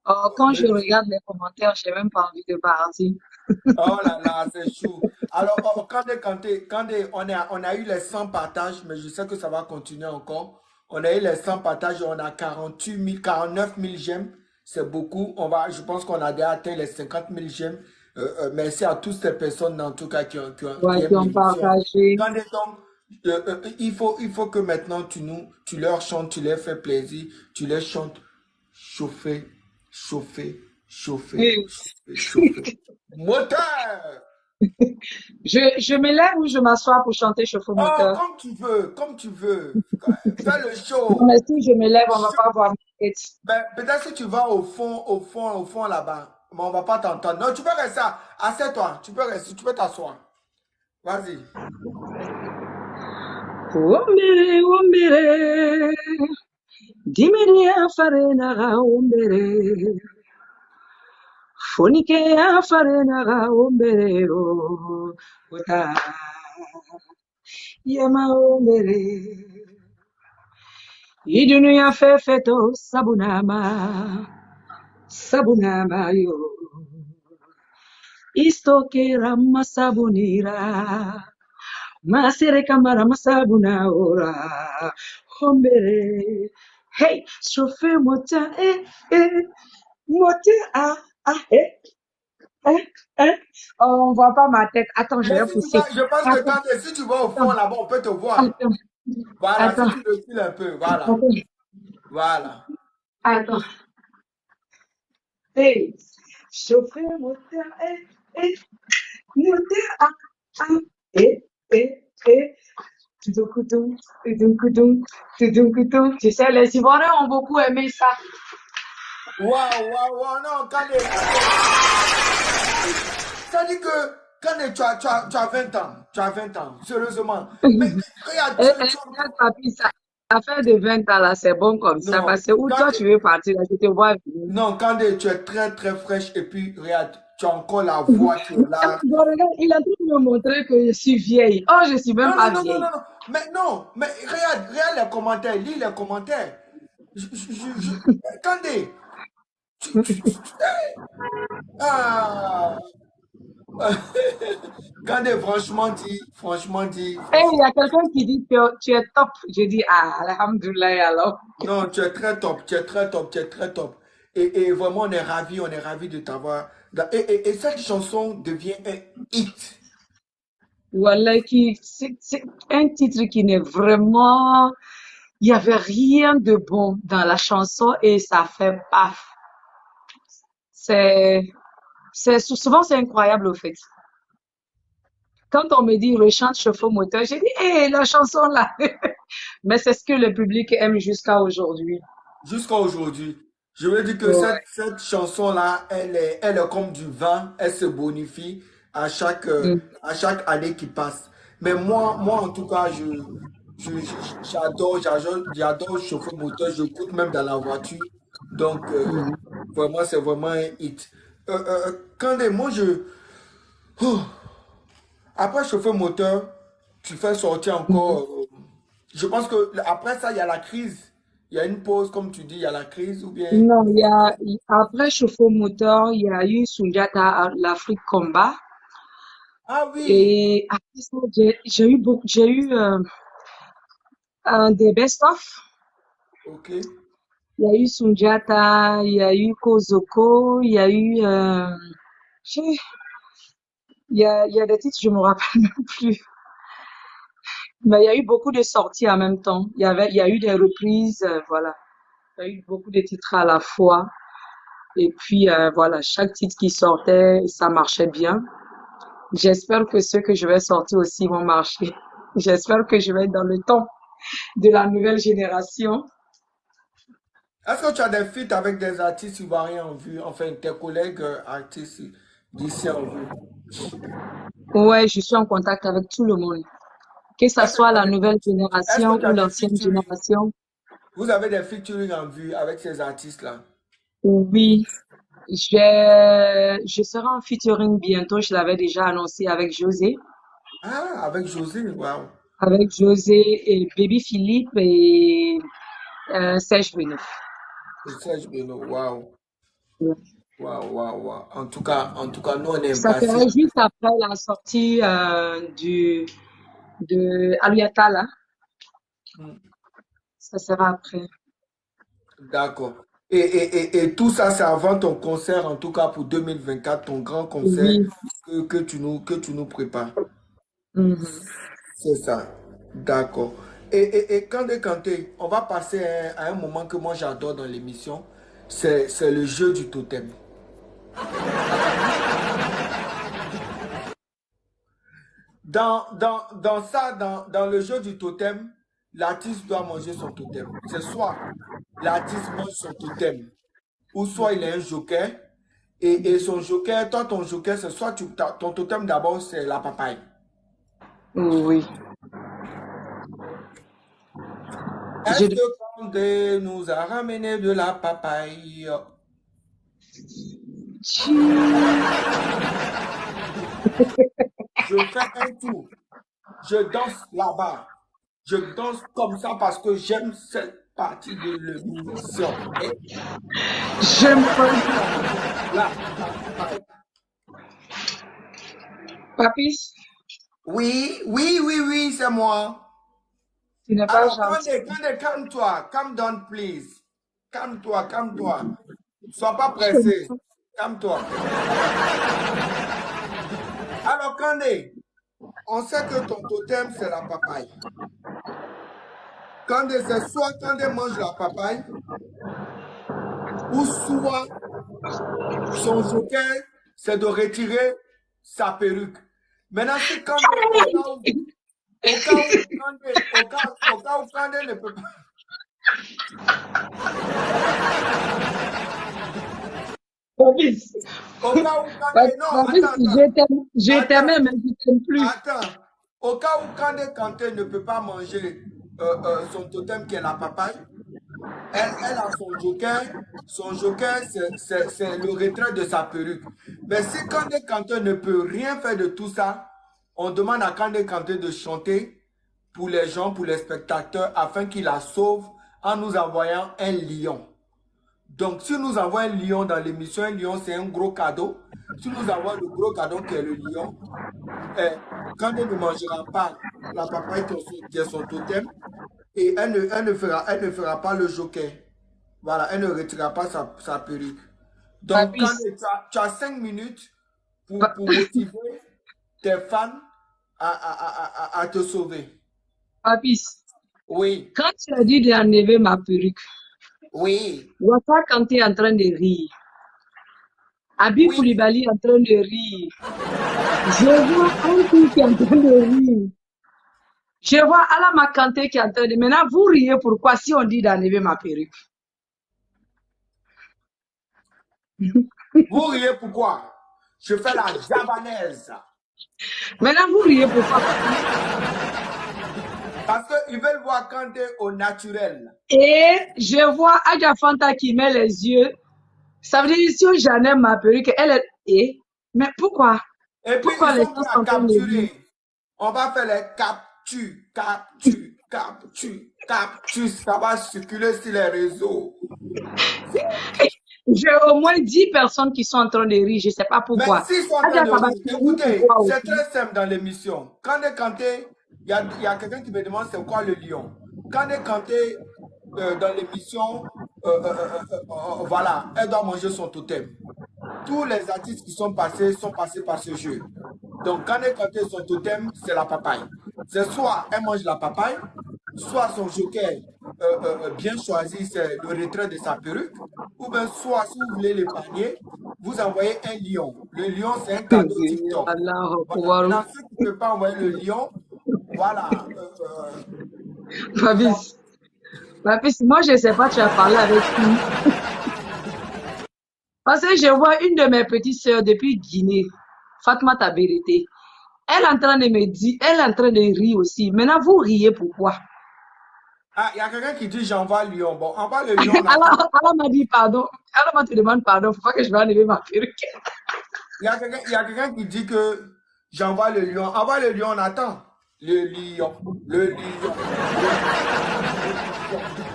Quand je regarde les commentaires, j'ai même pas envie de partir. Oh là là, c'est chou. Alors, on a eu les 100 partages, mais je sais que ça va continuer encore. On a eu les 100 partages, on a 48 000, 49 000 j'aime. C'est beaucoup. Je pense qu'on a déjà atteint les 50 000 j'aime. Merci à toutes ces personnes, en tout cas, qui Ouais, qui aiment ont l'émission. partagé. Quand donc, il faut que maintenant tu leur chantes, tu leur fais plaisir, tu leur chantes chauffer, chauffer, chauffer, Oui. chauffer, chauffer. Moteur! Je me lève ou je m'assois pour chanter chauffeur Oh, moteur. comme tu veux, comme tu veux. Fais le Non, mais show. si je me lève, on va Show. pas voir ma tête. Ben, peut-être si tu vas au fond là-bas, mais on va pas t'entendre. Non, tu peux rester. Assieds-toi. Tu peux rester, tu peux t'asseoir. Vas-y. Ombere, ombere, dimiri farena ga ombere, fonike farena ga ombere o, ota, yama ombere, idunu ya fefeto sabunama, sabunama yo, istoke rama sabunira, masere kamara masabuna ora, ombere, hey, chauffeur moteur, moteur, eh, eh. Oh, on voit pas ma tête. Attends, je Mais vais si tu vas, pousser. je pense que Attends, si tu vas au fond attends, là-bas, on peut te voir. attends, Voilà, si attends, tu recules un peu, voilà. attends, Voilà. attends. Hey, chauffeur moteur, moteur, eh, eh. Tudum, tudum, tudum, tudum, tudum. Tu sais, les Ivoiriens ont beaucoup aimé ça. Waouh, waouh, waouh, non, ça dit que Kane, tu as 20 ans. Tu as 20 ans, sérieusement. Mais regarde, Papi, ça fait de 20 ans là, c'est bon comme ça. non, Parce que où toi tu veux partir là, je te vois venir. non, Kande, tu es très très fraîche et puis regarde, tu as encore la voix qui est là. Bon, regarde, il a tout me montrer que je suis vieille. Oh, je suis même Non, non, pas non, non, vieille. non, non. Mais non, mais regarde les commentaires, lis les commentaires. Kande, ah, Kande, franchement dit, Et il y franchement. a quelqu'un qui dit que tu es top. Je dis, ah, alhamdoulilah alors. Non, tu es très top, tu es très top, tu es très top. Et vraiment, on est ravis de t'avoir. Et cette chanson devient un hit. Voilà, c'est un titre qui n'est vraiment, il y avait rien de bon dans la chanson et ça fait paf. C'est, souvent c'est incroyable au fait. Quand on me dit rechante chauffe moteur, j'ai dit, hé, la chanson là. Mais c'est ce que le public aime jusqu'à aujourd'hui. Jusqu'à aujourd'hui. Je veux dire que Ouais. cette chanson-là, elle est comme du vin, elle se bonifie à chaque, euh, Mm. à chaque année qui passe. Mais moi en tout cas, J'adore chauffer moteur, j'écoute même dans la voiture. Donc, Mhm. vraiment, c'est vraiment un hit. Kandé, moi, oh, après chauffer moteur, tu fais sortir Mhm. encore. Je pense que après ça, il y a la crise. Il y a une pause, comme tu dis, il y a la crise ou bien. Non, après chauffe-eau moteur, il y a eu Sundiata, l'Afrique Combat. Ah oui, Et après ça, j'ai eu un des best-of. ok. Il y a eu Sundiata, il y a eu Kozoko, il y a eu, j'ai- il y a des titres, je me rappelle même plus. Mais il y a eu beaucoup de sorties en même temps. Il y a eu des reprises, voilà. Il y a eu beaucoup de titres à la fois. Et puis, voilà, chaque titre qui sortait, ça marchait bien. J'espère que ceux que je vais sortir aussi vont marcher. J'espère que je vais être dans le temps de la nouvelle génération. Est-ce que tu as des feats avec des artistes ivoiriens en vue, enfin tes collègues artistes d'ici en vue? Ouais, je suis en contact avec tout le monde, que ça Est-ce que soit tu as la des, nouvelle est-ce que génération tu ou as des l'ancienne featuring? génération. Vous avez des featuring en vue avec ces artistes-là? Oui, je serai en featuring bientôt. Je l'avais déjà annoncé Ah, avec José, waouh. avec José et Baby Philippe et Serge Benoît. Et Serge Beno, waouh. Waouh, waouh, waouh. En tout cas, nous, on est Ça impatients. sera juste après la sortie de Aliata là. Hmm, Ça sera après. d'accord. Et tout ça, c'est avant ton concert, en tout cas pour 2024, ton grand concert Oui. que tu nous prépares. Mhm. C'est ça. D'accord. Et Kandé Kanté, on va passer à un moment que moi j'adore dans l'émission. C'est le jeu du totem. Dans le jeu du totem, l'artiste doit manger son totem. C'est soit l'artiste mange son totem, ou soit il est un joker. Et son joker, toi, ton joker, c'est soit ton totem d'abord, c'est la papaye. Oui. Est-ce Je, que Kandé nous a ramené de la papaye? Je fais un tour. Je danse là-bas. Je danse comme ça parce que j'aime cette partie de l'émission. Et j'aime pas. la papaye. Papis, Oui, oui, oui, oui, c'est moi. tu n'es pas Alors, gentil. calme-toi. Calm down, please. Calme-toi, calme-toi. Sois pas pressé. Calme-toi. Alors, Kandé, on sait que ton totem, c'est la papaye. Kandé, c'est soit Kandé mange la papaye, ou soit son joker, c'est de retirer sa perruque. Maintenant, si Kandé, au cas où Kandé ne peut pas, Papis, au cas où Kandé, non, Papis, je t'aimais, attends, mais je t'aime plus. attends. Au cas où Kandé Kanté ne peut pas manger son totem qui est la papaye, elle a son joker. Son joker, c'est le retrait de sa perruque. Mais si Kandé Kanté ne peut rien faire de tout ça, on demande à Kandé Kanté de chanter pour les gens, pour les spectateurs, afin qu'il la sauve en nous envoyant un lion. Donc, si nous envoie un lion dans l'émission, un lion, c'est un gros cadeau. Si nous envoie le gros cadeau qui est le lion, Kandé ne mangera pas la papaye qui est son totem et elle ne fera pas le joker. Voilà, elle ne retirera pas sa perruque. Donc, quand Papis, tu as 5 minutes pa- pour motiver tes fans à te sauver. Papis, Oui, quand tu as dit d'enlever ma perruque, oui, Wassa Kanté est en train de rire. Abi oui. Koulibaly est en train de rire. Je vois Anki qui est en train de rire. Je vois Alama Kanté qui est en train de... Maintenant, vous riez pourquoi si on dit d'enlever ma perruque. Vous riez pourquoi? Je fais la javanaise. Maintenant, vous riez pourquoi. Parce qu'ils veulent voir quand tu es au naturel. Et je vois Adja Fanta qui met les yeux. Ça veut dire si Jeannette m'a perruque, elle est. Mais pourquoi? Et puis, ils Pourquoi les sont gens prêts sont à en train de rire? capturer. On va faire les captures, captures, captures, captures. Ça va circuler sur les réseaux. J'ai au moins 10 personnes qui sont en train de rire, je ne sais pas Mais pourquoi. s'ils sont en train Adja de rire, Tabassi rit écoutez, pourquoi c'est aussi? très simple dans l'émission. Quand on est canté, il y a quelqu'un qui me demande c'est quoi le lion. Quand on est canté dans l'émission, voilà, elle doit manger son totem. Tous les artistes qui sont passés par ce jeu. Donc, quand elle canté son totem, c'est la papaye. C'est soit elle mange la papaye, soit son joker bien choisi, c'est le retrait de sa perruque, ou bien soit, si vous voulez l'épargner, vous envoyez un lion. Le lion, c'est un cadeau TikTok. Allah, Voilà. Maintenant, ceux qui ne peuvent pas envoyer le lion, voilà. Babis, Babis, moi je ne sais pas, tu as parlé avec qui? Parce que je vois une de mes petites sœurs depuis Guinée, Fatma Tabérité. Elle est en train de me dire, elle est en train de rire aussi. Maintenant, vous riez pourquoi? Ah, il y a quelqu'un qui dit j'envoie le lion. Bon, envoie le lion, on attend. Allah m'a dit pardon. Allah m'a te demande pardon. Faut pas que je vais enlever ma perruque. Il y a quelqu'un qui dit que j'envoie le lion. Envoie le lion, on attend. Le lion, le lion,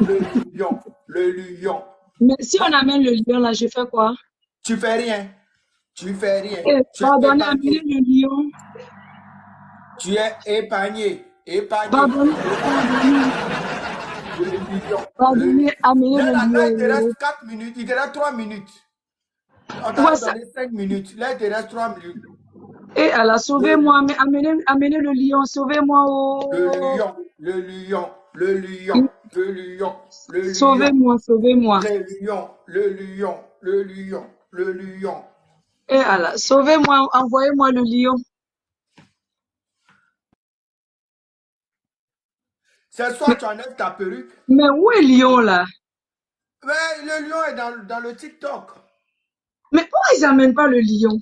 le lion, le lion. Mais si on amène le lion là, je fais quoi? Tu fais rien. Tu fais rien. Eh, Tu es pardonnez, épargné. amenez le lion. Tu es épargné. Épargné. Pardonnez, Le lion. pardonnez, amenez Là, le là, il te lion. reste 4 minutes. Il te reste 3 minutes. On Ouais, t'a ça. donné 5 minutes. Là, il te reste 3 minutes. Eh Allah, Le, sauvez-moi, mais amenez le lion, sauvez-moi. le Oh. lion. Le lion. Le lion. Le lion. Le lion. Sauvez-moi, sauvez-moi. Le lion, le lion, le lion, le lion. Eh Allah, sauvez-moi, envoyez-moi le lion. C'est soit tu enlèves ta perruque. Mais où est le lion là? Mais le lion est dans le TikTok. Mais pourquoi ils n'amènent pas le lion?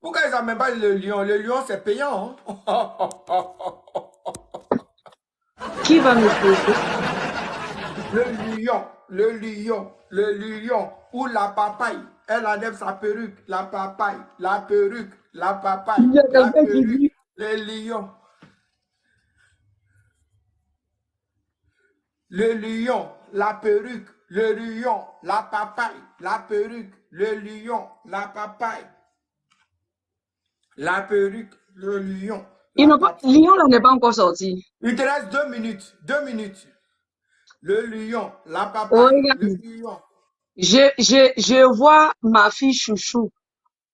Pourquoi ils n'amènent pas le lion? Le lion, c'est payant. Hein? Qui va me sauver? Le lion, le lion, le lion. Ou la papaye. Elle enlève sa perruque. La papaye, la perruque, la papaye, Il y a la quelqu'un qui perruque. dit, Le lion. Le lion, la perruque, le lion, la papaye, la perruque, le lion, la papaye, la perruque, le lion, ils la n'ont pas, papaye. le lion là n'est pas encore sorti. Il te reste 2 minutes, 2 minutes. Le lion, la Oh, papaye, le regarde, lion. je vois ma fille chouchou,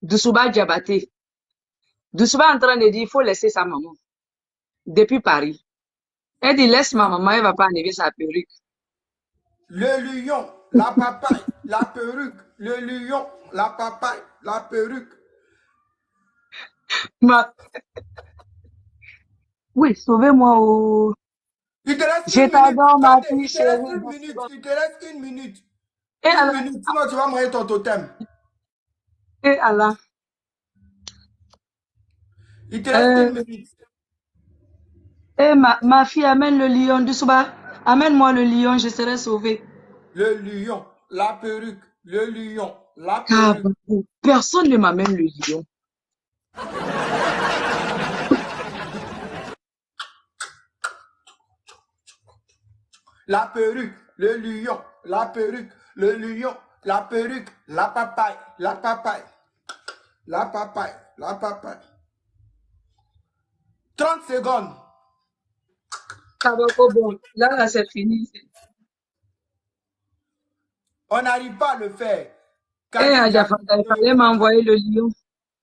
Doussouba Diabaté. Doussouba est en train de dire, il faut laisser sa maman, depuis Paris. Elle dit, laisse ma maman, elle ne va pas enlever sa perruque. Le lion, la papaye, la perruque, le lion, la papaye, la perruque. Ma... Oui, sauvez-moi. Oh. Il te reste Je 1 minute. t'adore, ma Attendez, fille il te reste chérie. 1 minute. Il te reste 1 minute. Et 1 Allah, minute, sinon tu vas manger ton totem. et Allah. Il te reste 1 Euh, minute. et ma fille, amène le lion, Doussouba. Amène-moi le lion, je serai sauvée. Le lion, la perruque, le lion, la Ah, perruque. personne ne m'amène le lion. La perruque, le lion, la perruque, le lion, la perruque, la papaye, la papaye, la papaye, la papaye. 30 secondes. Kabako, bon, là, c'est fini. On n'arrive pas à le faire. Eh, Kadi Djabi, Adjafanta, il fallait m'envoyer le lion.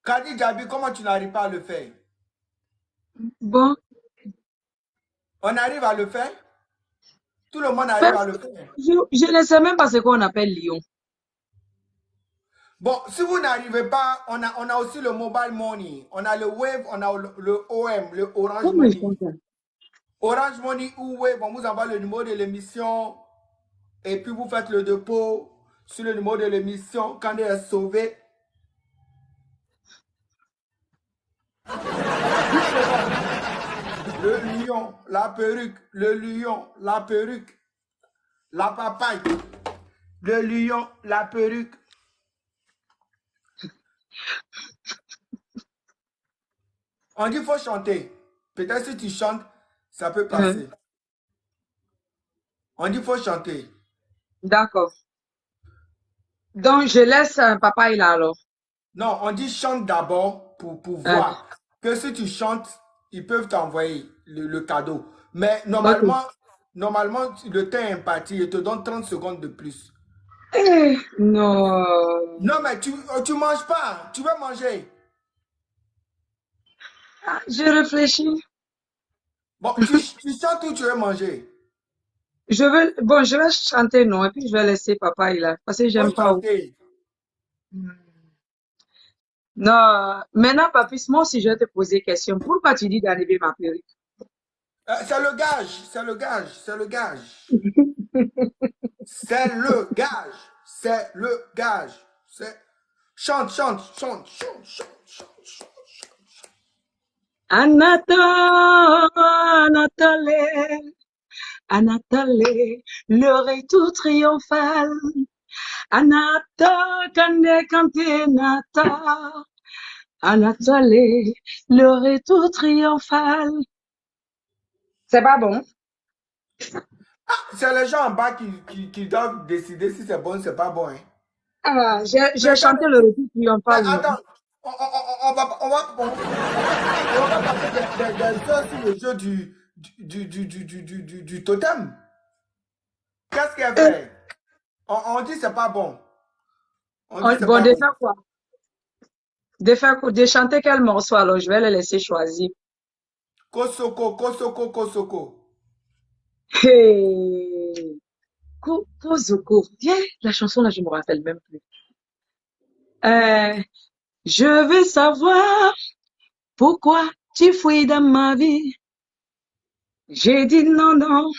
Kadi Djabi, comment tu n'arrives pas à le faire? Bon, On arrive à le faire? Tout le monde arrive à le faire. je ne sais même pas ce qu'on appelle lion. Bon, si vous n'arrivez pas, on a aussi le mobile money. On a le Wave, on a le OM, le Orange Comment ils Money. font ça? Orange Money ou Wave, on vous envoie le numéro de l'émission et puis vous faites le dépôt sur le numéro de l'émission quand elle est sauvée. le lion, la perruque, le lion, la perruque, la papaye, le lion, la perruque. On dit qu'il faut chanter. Peut-être si tu chantes, ça peut Hein. passer. On dit qu'il faut chanter. D'accord. Donc, je laisse papa il a alors. Non, on dit chante d'abord pour Hein. voir. Que si tu chantes, ils peuvent t'envoyer le cadeau. Mais Ok. normalement, le temps est imparti. Il te donne 30 secondes de plus. Non. Non, mais tu manges pas. Tu veux manger. Ah, je réfléchis. Bon, tu chantes ou tu veux manger. Je vais chanter non, et puis je vais laisser papa il a, parce que Faut j'aime pas. chanter. Non, maintenant, papis, moi aussi, je vais te poser une question. Pourquoi tu dis d'enlever ma perruque? C'est le gage. C'est le gage. C'est le gage. C'est le gage. C'est le gage. C'est... Chante, chante, chante, chante, chante, chante, chante. Anatole, Anatole, Anatole, le retour triomphal. Anatole, Kande, Kante, Nata. Anatole, le retour triomphal. C'est pas bon? C'est les gens en bas qui doivent décider si c'est bon ou c'est pas bon. Hein. Ah, j'ai Mais, chanté le retour mais triomphal, non? attends, on va passer des heures sur le jeu du totem. Qu'est-ce qu'elle Euh, fait? On dit c'est pas bon. On dit c'est bon, pas de bon. faire quoi? De chanter quel morceau alors? Je vais le laisser choisir. Kosoko, Kosoko, Kosoko. Hey, Kozoko. Tiens, la chanson là, je me rappelle même plus. Euh, je veux savoir pourquoi tu fuis dans ma vie. J'ai dit non, non,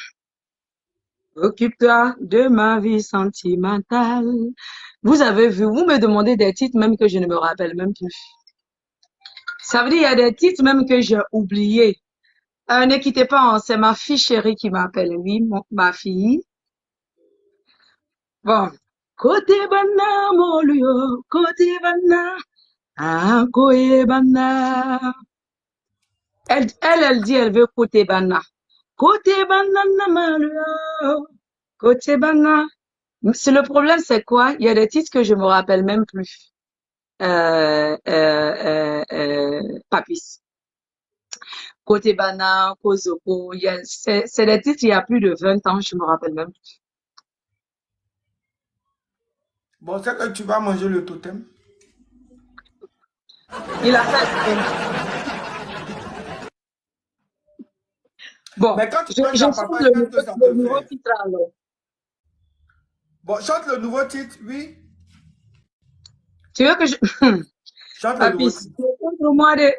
occupe-toi de ma vie sentimentale. Vous avez vu, vous me demandez des titres même que je ne me rappelle même plus. Ça veut dire, il y a des titres même que j'ai oubliés. Ne quittez pas, hein, c'est ma fille chérie qui m'appelle. Oui, ma fille. Bon. Côté bana, mon lieu, côté bana, ah, côté bana. Elle dit, elle veut côté bana. Côté bana, mon lieu, côté bana. Le problème, c'est quoi? Il y a des titres que je me rappelle même plus. Papis. Côté Bana, Kozoko, c'est des titres il y a plus de 20 ans, je me rappelle même plus. Bon, c'est que tu vas manger le totem. Il a fait. Bon, Mais quand tu donnes je la chante papaye, qu'est-ce que ça le te nouveau fait? titre alors. Bon, chante le nouveau titre, oui. Tu veux que je... Chante le nouveau Papis, titre. contre-moi de...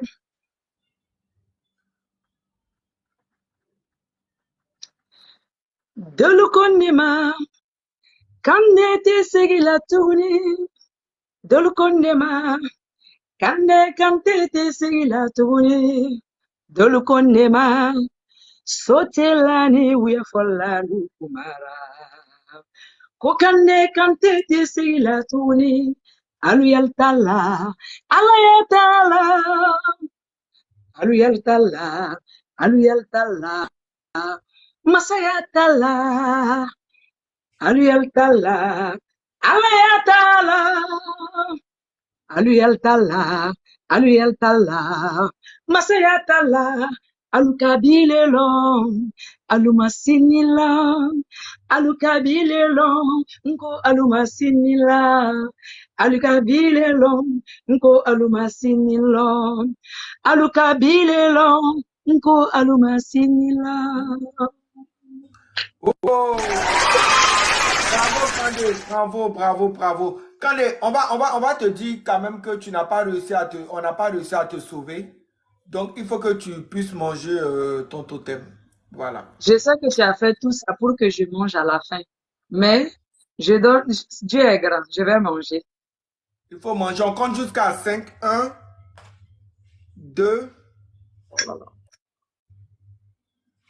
Dolukonema, kande te segi la tourne. Dolukonema, kande kante te segi la tourne. Dolukonema, sotelani wiya follanu kumara. Kokande kante te segi la tourne. Aluyaltala, alayatala, aluyaltala, aluyaltala, masayatala, aluyaltala, alayatala, aluyaltala, aluyaltala, masayatala, alukabilelo, alumasinila, alukabilelo, nko alumasinila, alukabilelo, nko alumasinilo, alukabilelo, nko alumasinila. Oh! Bravo, Kandé. Bravo, bravo, bravo. Kandé, on va te dire quand même que tu n'as pas réussi on n'a pas réussi à te sauver. Donc, il faut que tu puisses manger ton totem. Voilà. Je sais que tu as fait tout ça pour que je mange à la fin, mais Dieu est grand, je vais manger. Il faut manger. On compte jusqu'à 5. 1, 2,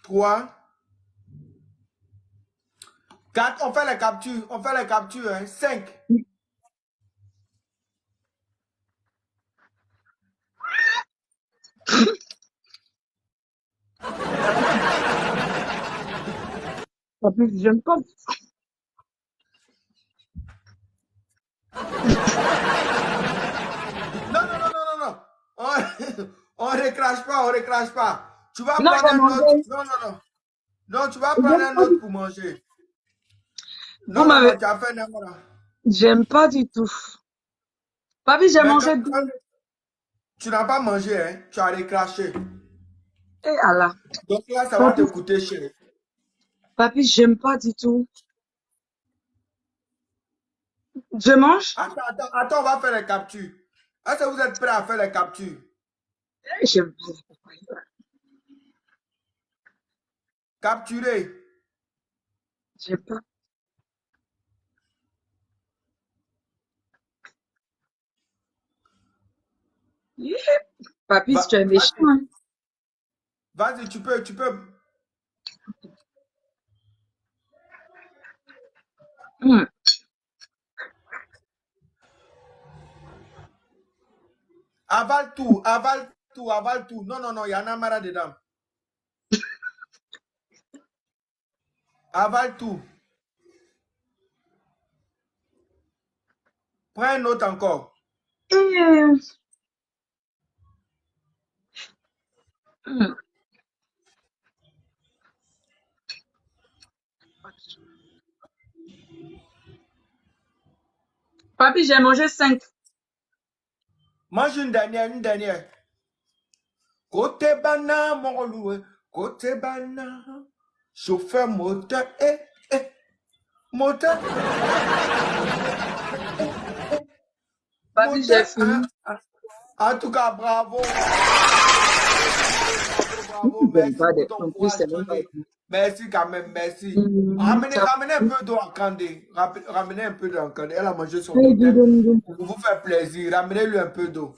3, 4. On fait les captures. On fait les captures. Hein. 5. Papy, j'aime pas. Non, non, non, non, non, non. On ne recrache pas, on ne recrache pas. Tu vas Non, prendre j'ai un autre. mangé. Non, non, non. Non, tu vas prendre un autre pour manger. Vous Non, non, m'avez. non, tu as fait n'importe quoi. J'aime pas du tout. Papy, j'ai Mais mangé deux. tu n'as pas mangé, hein. Tu as recraché. Et Allah. Donc là, ça va te Papy, coûter cher. papy, j'aime pas du tout. Je mange? Attends, attends, attends, on va faire les captures. Est-ce que vous êtes prêts à faire les captures? J'aime pas les papayes. Capturer. J'aime pas. Yeah. Papy, si tu es méchant, Vas-y, hein. vas-y, tu peux, tu peux. Hmm. Avale tout, avale tout, avale tout. Non, non, non, il y en a marre dedans. Avale tout. Prends un autre encore. Hmm. Papy, j'ai mangé 5. Mange une dernière, une dernière. Côté bana, mon loué. Côté bana. Chauffeur moteur, moteur, Papy, j'ai moteur. fini. En tout cas, bravo. Bravo, J'aime merci pas pour des. ton En plus, courage, c'est même pas Johnny. bon. Merci quand même, merci. Ramenez, Ça. ramenez un peu d'eau à Kandé. Ramenez un peu d'eau à Kandé. Elle a mangé son Hey, totem. dis-donc. Pour vous faire plaisir, ramenez-lui un peu d'eau.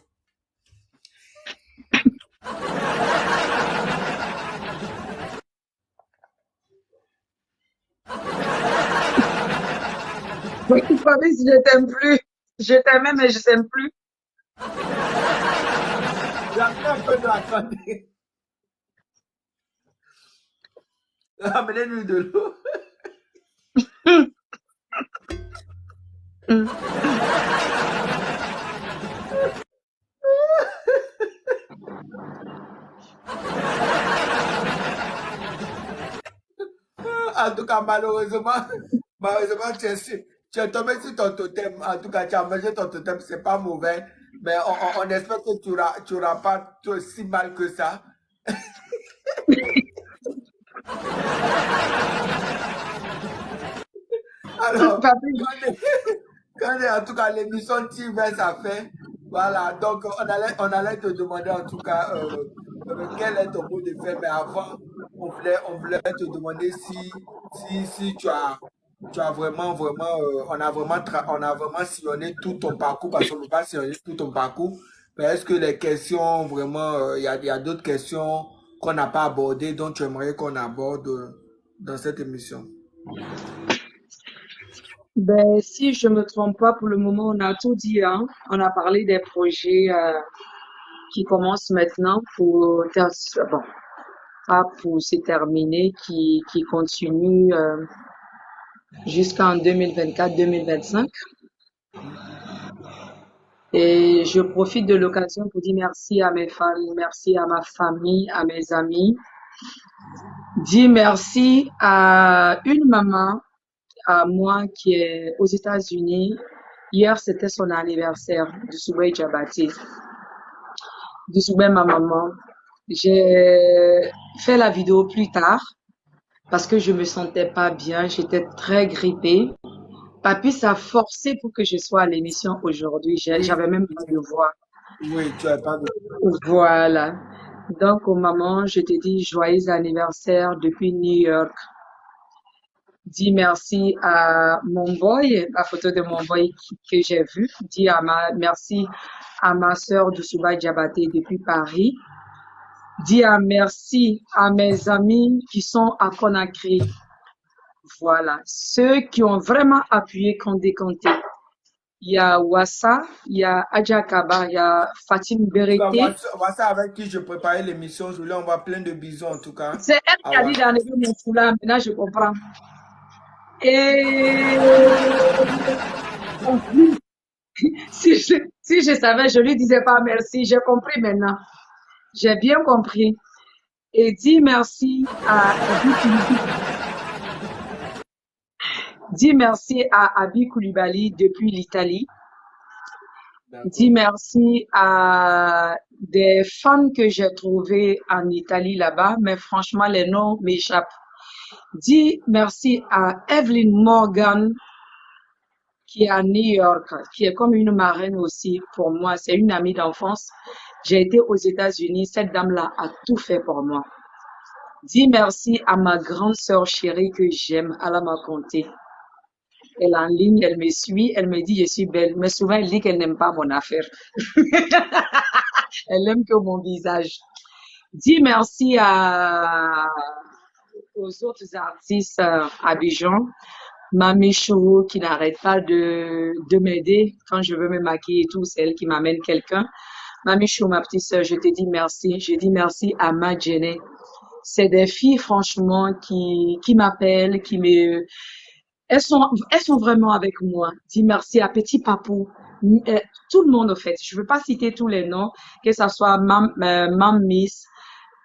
Papy, si je t'aime plus. Je t'aimais, mais je t'aime plus. Ramenez un peu d'eau à Kandé. Ramenez-lui de l'eau. Hmm. En tout cas, malheureusement, tu es tombé sur ton totem. En tout cas, tu as mangé ton totem, c'est pas mauvais. Mais on espère que tu auras pas si mal que ça. Alors, Papy, en tout cas, l'émission tire vers sa fin. Voilà, donc on allait te demander en tout cas quel est ton mot de fin. Mais avant, on voulait te demander si tu as vraiment, on a vraiment sillonné tout ton parcours parce qu'on ne peut pas sillonner tout ton parcours. Mais est-ce que les questions, vraiment, il y a d'autres questions qu'on n'a pas abordées, dont tu aimerais qu'on aborde dans cette émission? ben, si je me trompe pas, pour le moment, on a tout dit, hein. On a parlé des projets qui commencent maintenant bon, pas pour se terminer, qui continuent jusqu'en 2024-2025. Et je profite de l'occasion pour dire merci à mes fans, merci à ma famille, à mes amis. Dire merci à une maman, à moi qui est aux États-Unis. Hier, c'était son anniversaire, Dussoubé Diabaté. Dussoubé, ma maman. J'ai fait la vidéo plus tard parce que je me sentais pas bien, j'étais très grippée. Papy s'est forcé pour que je sois à l'émission aujourd'hui. Oui, J'avais même pas de voix. oui, tu n'as pas de... Voilà. Donc, maman, je te dis joyeux anniversaire depuis New York. Dis merci à mon boy, la photo de mon boy que j'ai vue. Dis merci à ma sœur Doussouba Diabaté depuis Paris. Dis un merci à mes amis qui sont à Conakry. Voilà. Ceux qui ont vraiment appuyé Condé Kanté. Il y a Wassa, il y a Adja Kaba, il y a Fatim En tout cas, Berete. voici avec qui je préparais l'émission. Je lui envoie plein de bisous en tout cas. C'est elle Ah qui a ouais. dit d'enlever mon foulard. Maintenant, je comprends. Et si je savais, je lui disais pas merci. J'ai compris maintenant. J'ai bien compris. Et dis merci à dis merci à Abi Koulibaly depuis l'Italie. Dis D'accord. merci à des fans que j'ai trouvés en Italie là-bas, mais franchement, les noms m'échappent. Dis merci à Evelyn Morgan qui est à New York, qui est comme une marraine aussi pour moi. C'est une amie d'enfance. J'ai été aux États-Unis. Cette dame-là a tout fait pour moi. Dis merci à ma grande sœur chérie que j'aime, Alama Conté. Elle est en ligne, elle me suit, elle me dit je suis belle, mais souvent elle dit qu'elle n'aime pas mon affaire. Elle aime que mon visage. Dis merci aux autres artistes à Abidjan. Mamie Chou qui n'arrête pas de m'aider quand je veux me maquiller et tout, c'est elle qui m'amène quelqu'un. Mamie Chou, ma petite sœur, je te dis merci. Je dis merci à Madjene. C'est des filles, franchement, qui m'appellent, elles sont vraiment avec moi. Dis merci à Petit Papou. Tout le monde, au fait. Je veux pas citer tous les noms, que ça soit Mam Miss,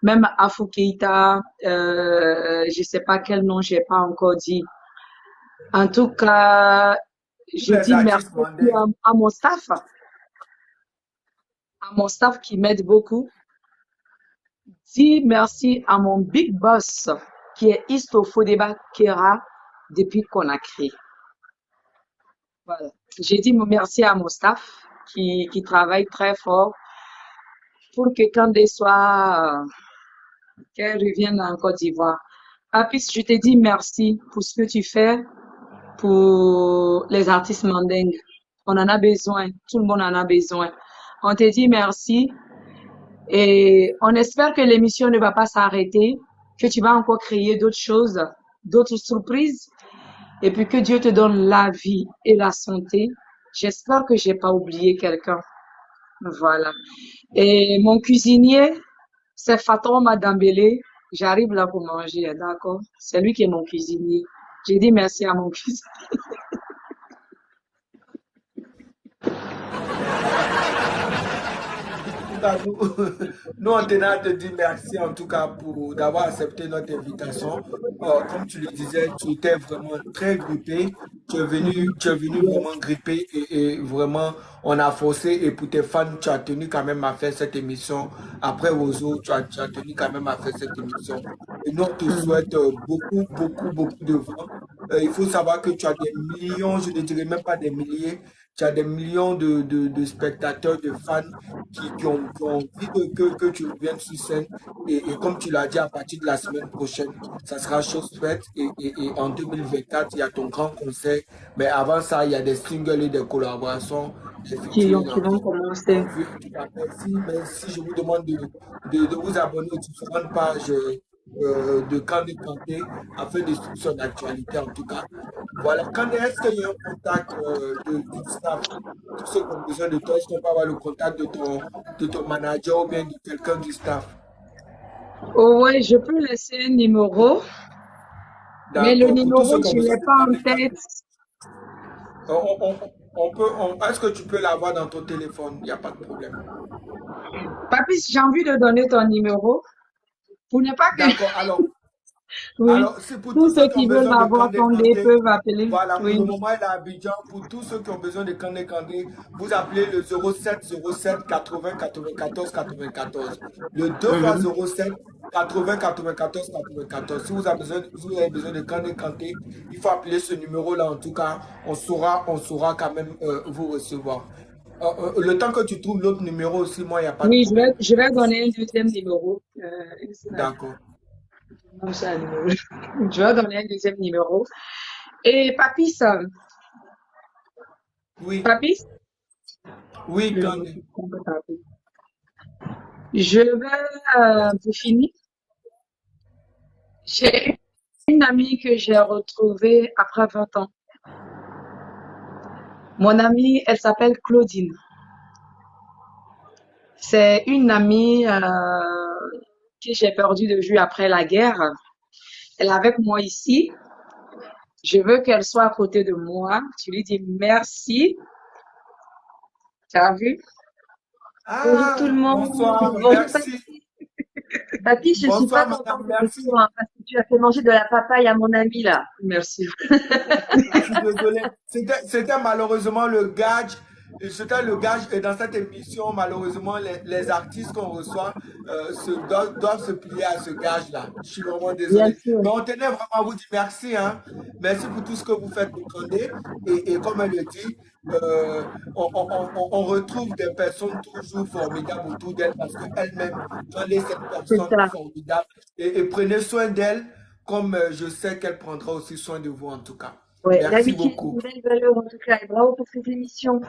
même Afou Keita, je sais pas quel nom j'ai pas encore dit. En tout cas, Tous je les dis merci artistes aussi mondains. à mon staff qui m'aide beaucoup. Dis merci à mon big boss qui est Isto Fodeba Kera depuis Conakry. Voilà. J'ai dit merci à mon staff qui travaille très fort pour que quand des soirs qu'elle revienne en Côte d'Ivoire. Papis, je te dis merci pour ce que tu fais pour les artistes mandingues. On en a besoin. Tout le monde en a besoin. On te dit merci et on espère que l'émission ne va pas s'arrêter, que tu vas encore créer d'autres choses, d'autres surprises et puis que Dieu te donne la vie et la santé. J'espère que j'ai pas oublié quelqu'un. Voilà. Et mon cuisinier, c'est Faton Madambélé. J'arrive là pour manger, d'accord? C'est lui qui est mon cuisinier. J'ai dit merci à mon cuisinier. En tout cas, nous, nous, on tenait à te dire merci en tout cas pour d'avoir accepté notre invitation. Comme tu le disais, tu étais vraiment très grippé. Tu es venu vraiment grippé et vraiment, on a forcé. Et pour tes fans, tu as tenu quand même à faire cette émission. Après Ozo, tu as tenu quand même à faire cette émission. Et nous, on te souhaite beaucoup, beaucoup, beaucoup de vent. Il faut savoir que tu as des millions, je ne dirais même pas des milliers, tu as des millions de spectateurs, de fans qui ont envie que tu reviennes sur scène. Et comme tu l'as dit, à partir de la semaine prochaine, ça sera chose faite. Et en 2024, il y a ton grand concert. Mais avant ça, il y a des singles et des collaborations, des featuring Qui vont commencer. en vue. En tout cas, merci. Merci. Je vous demande de vous abonner aux différentes pages de Kandé Kanté afin de suivre son actualité en tout cas. Voilà. Quand est-ce qu'il y a un contact du staff? Tous ceux qui ont besoin de toi, est-ce qu'on peut avoir le contact de ton manager ou bien de quelqu'un du staff? Oh ouais, je peux laisser un numéro, mais le D'accord. Pour tous numéro, ceux qui ont je l'ai besoin de pas en Kandé tête. Kanté. Est-ce que tu peux l'avoir dans ton téléphone? Il n'y a pas de problème. Papis, j'ai envie de donner ton numéro pour ne pas que, D'accord. oui, Alors, c'est pour tous tous ceux ceux qui ont qui veulent besoin de m'avoir Kandé fondé Kanté. peuvent appeler. Voilà, pour Oui. le moment, il est à Abidjan. Pour tous ceux qui ont besoin de Kandé Kandé, vous appelez le 07 07 80 94 94. Le 2 fois Mhm. 07 80 94 94. Si vous avez besoin de Kandé Kandé, il faut appeler ce numéro-là. En tout cas, on saura quand même vous recevoir. Le temps que tu trouves l'autre numéro aussi, moi, il n'y a pas de Oui, problème. je vais donner un deuxième numéro. D'accord. Non, c'est un numéro. Je vais donner un deuxième numéro. Et Papis, Oui, Papis, oui, le numéro Kandé. qu'on peut taper. Je vais, pour finir, j'ai une amie que j'ai retrouvée après 20 ans. Mon amie, elle s'appelle Claudine. C'est une amie que j'ai perdu de vue après la guerre. Elle est avec moi ici. Je veux qu'elle soit à côté de moi. Tu lui dis merci. Tu as vu? Bonjour tout Ah, le monde. bonsoir, Bonjour merci. Papy, je suis pas Bonsoir, contente madame, de merci. retour hein, parce que tu as fait manger de la papaye à mon ami là. Merci. Je suis désolé. C'était malheureusement le gage. C'était le gage. Et dans cette émission, malheureusement, les artistes qu'on reçoit doivent se plier à ce gage-là. Je suis vraiment Bien désolé. sûr. Mais on tenait vraiment à vous dire merci. Hein. Merci pour tout ce que vous faites pour Condé. Et comme elle le dit, on retrouve des personnes toujours formidables autour d'elle parce qu'elle-même, Condé, c'est une C'est personne ça. formidable. Et prenez soin d'elle comme je sais qu'elle prendra aussi soin de vous en tout cas. Ouais, Merci l'amitié, c'est beaucoup. une belle valeur en tout cas. Et bravo pour cette émission.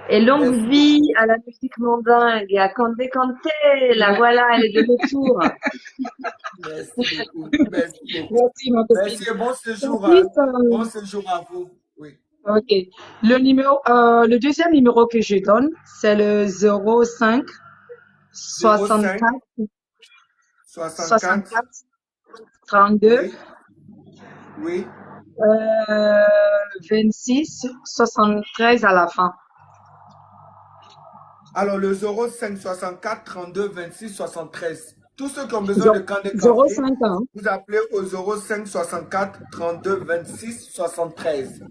Et longue Merci vie beaucoup. à la musique mandingue et à Kandé Kanté. La voilà, elle est de retour. Merci beaucoup. Merci beaucoup. Merci, ma copine. Merci et bon En séjour. plus, Bon séjour à vous. Oui. ok. Le deuxième numéro que je donne, c'est le 05 05 64 64. 64 32 Oui. Oui. 26 73 à la fin. Alors le 05 64 32 26 73. Tous ceux qui ont besoin de Kandé Kanté, 05 hein. vous appelez au 05 64 32 26 73.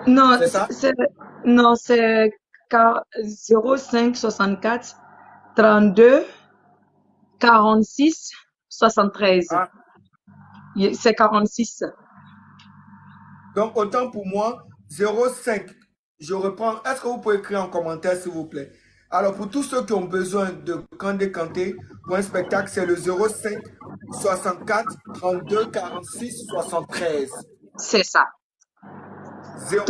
Non, C'est ça? non, c'est 05 64 32 46 73. Ah, C'est 46. donc, autant pour moi, 05. Je reprends. Est-ce que vous pouvez écrire en commentaire, s'il vous plaît? Alors, pour tous ceux qui ont besoin de Kandé Kanté pour un spectacle, c'est le 05 64 32 46 73. C'est ça. 0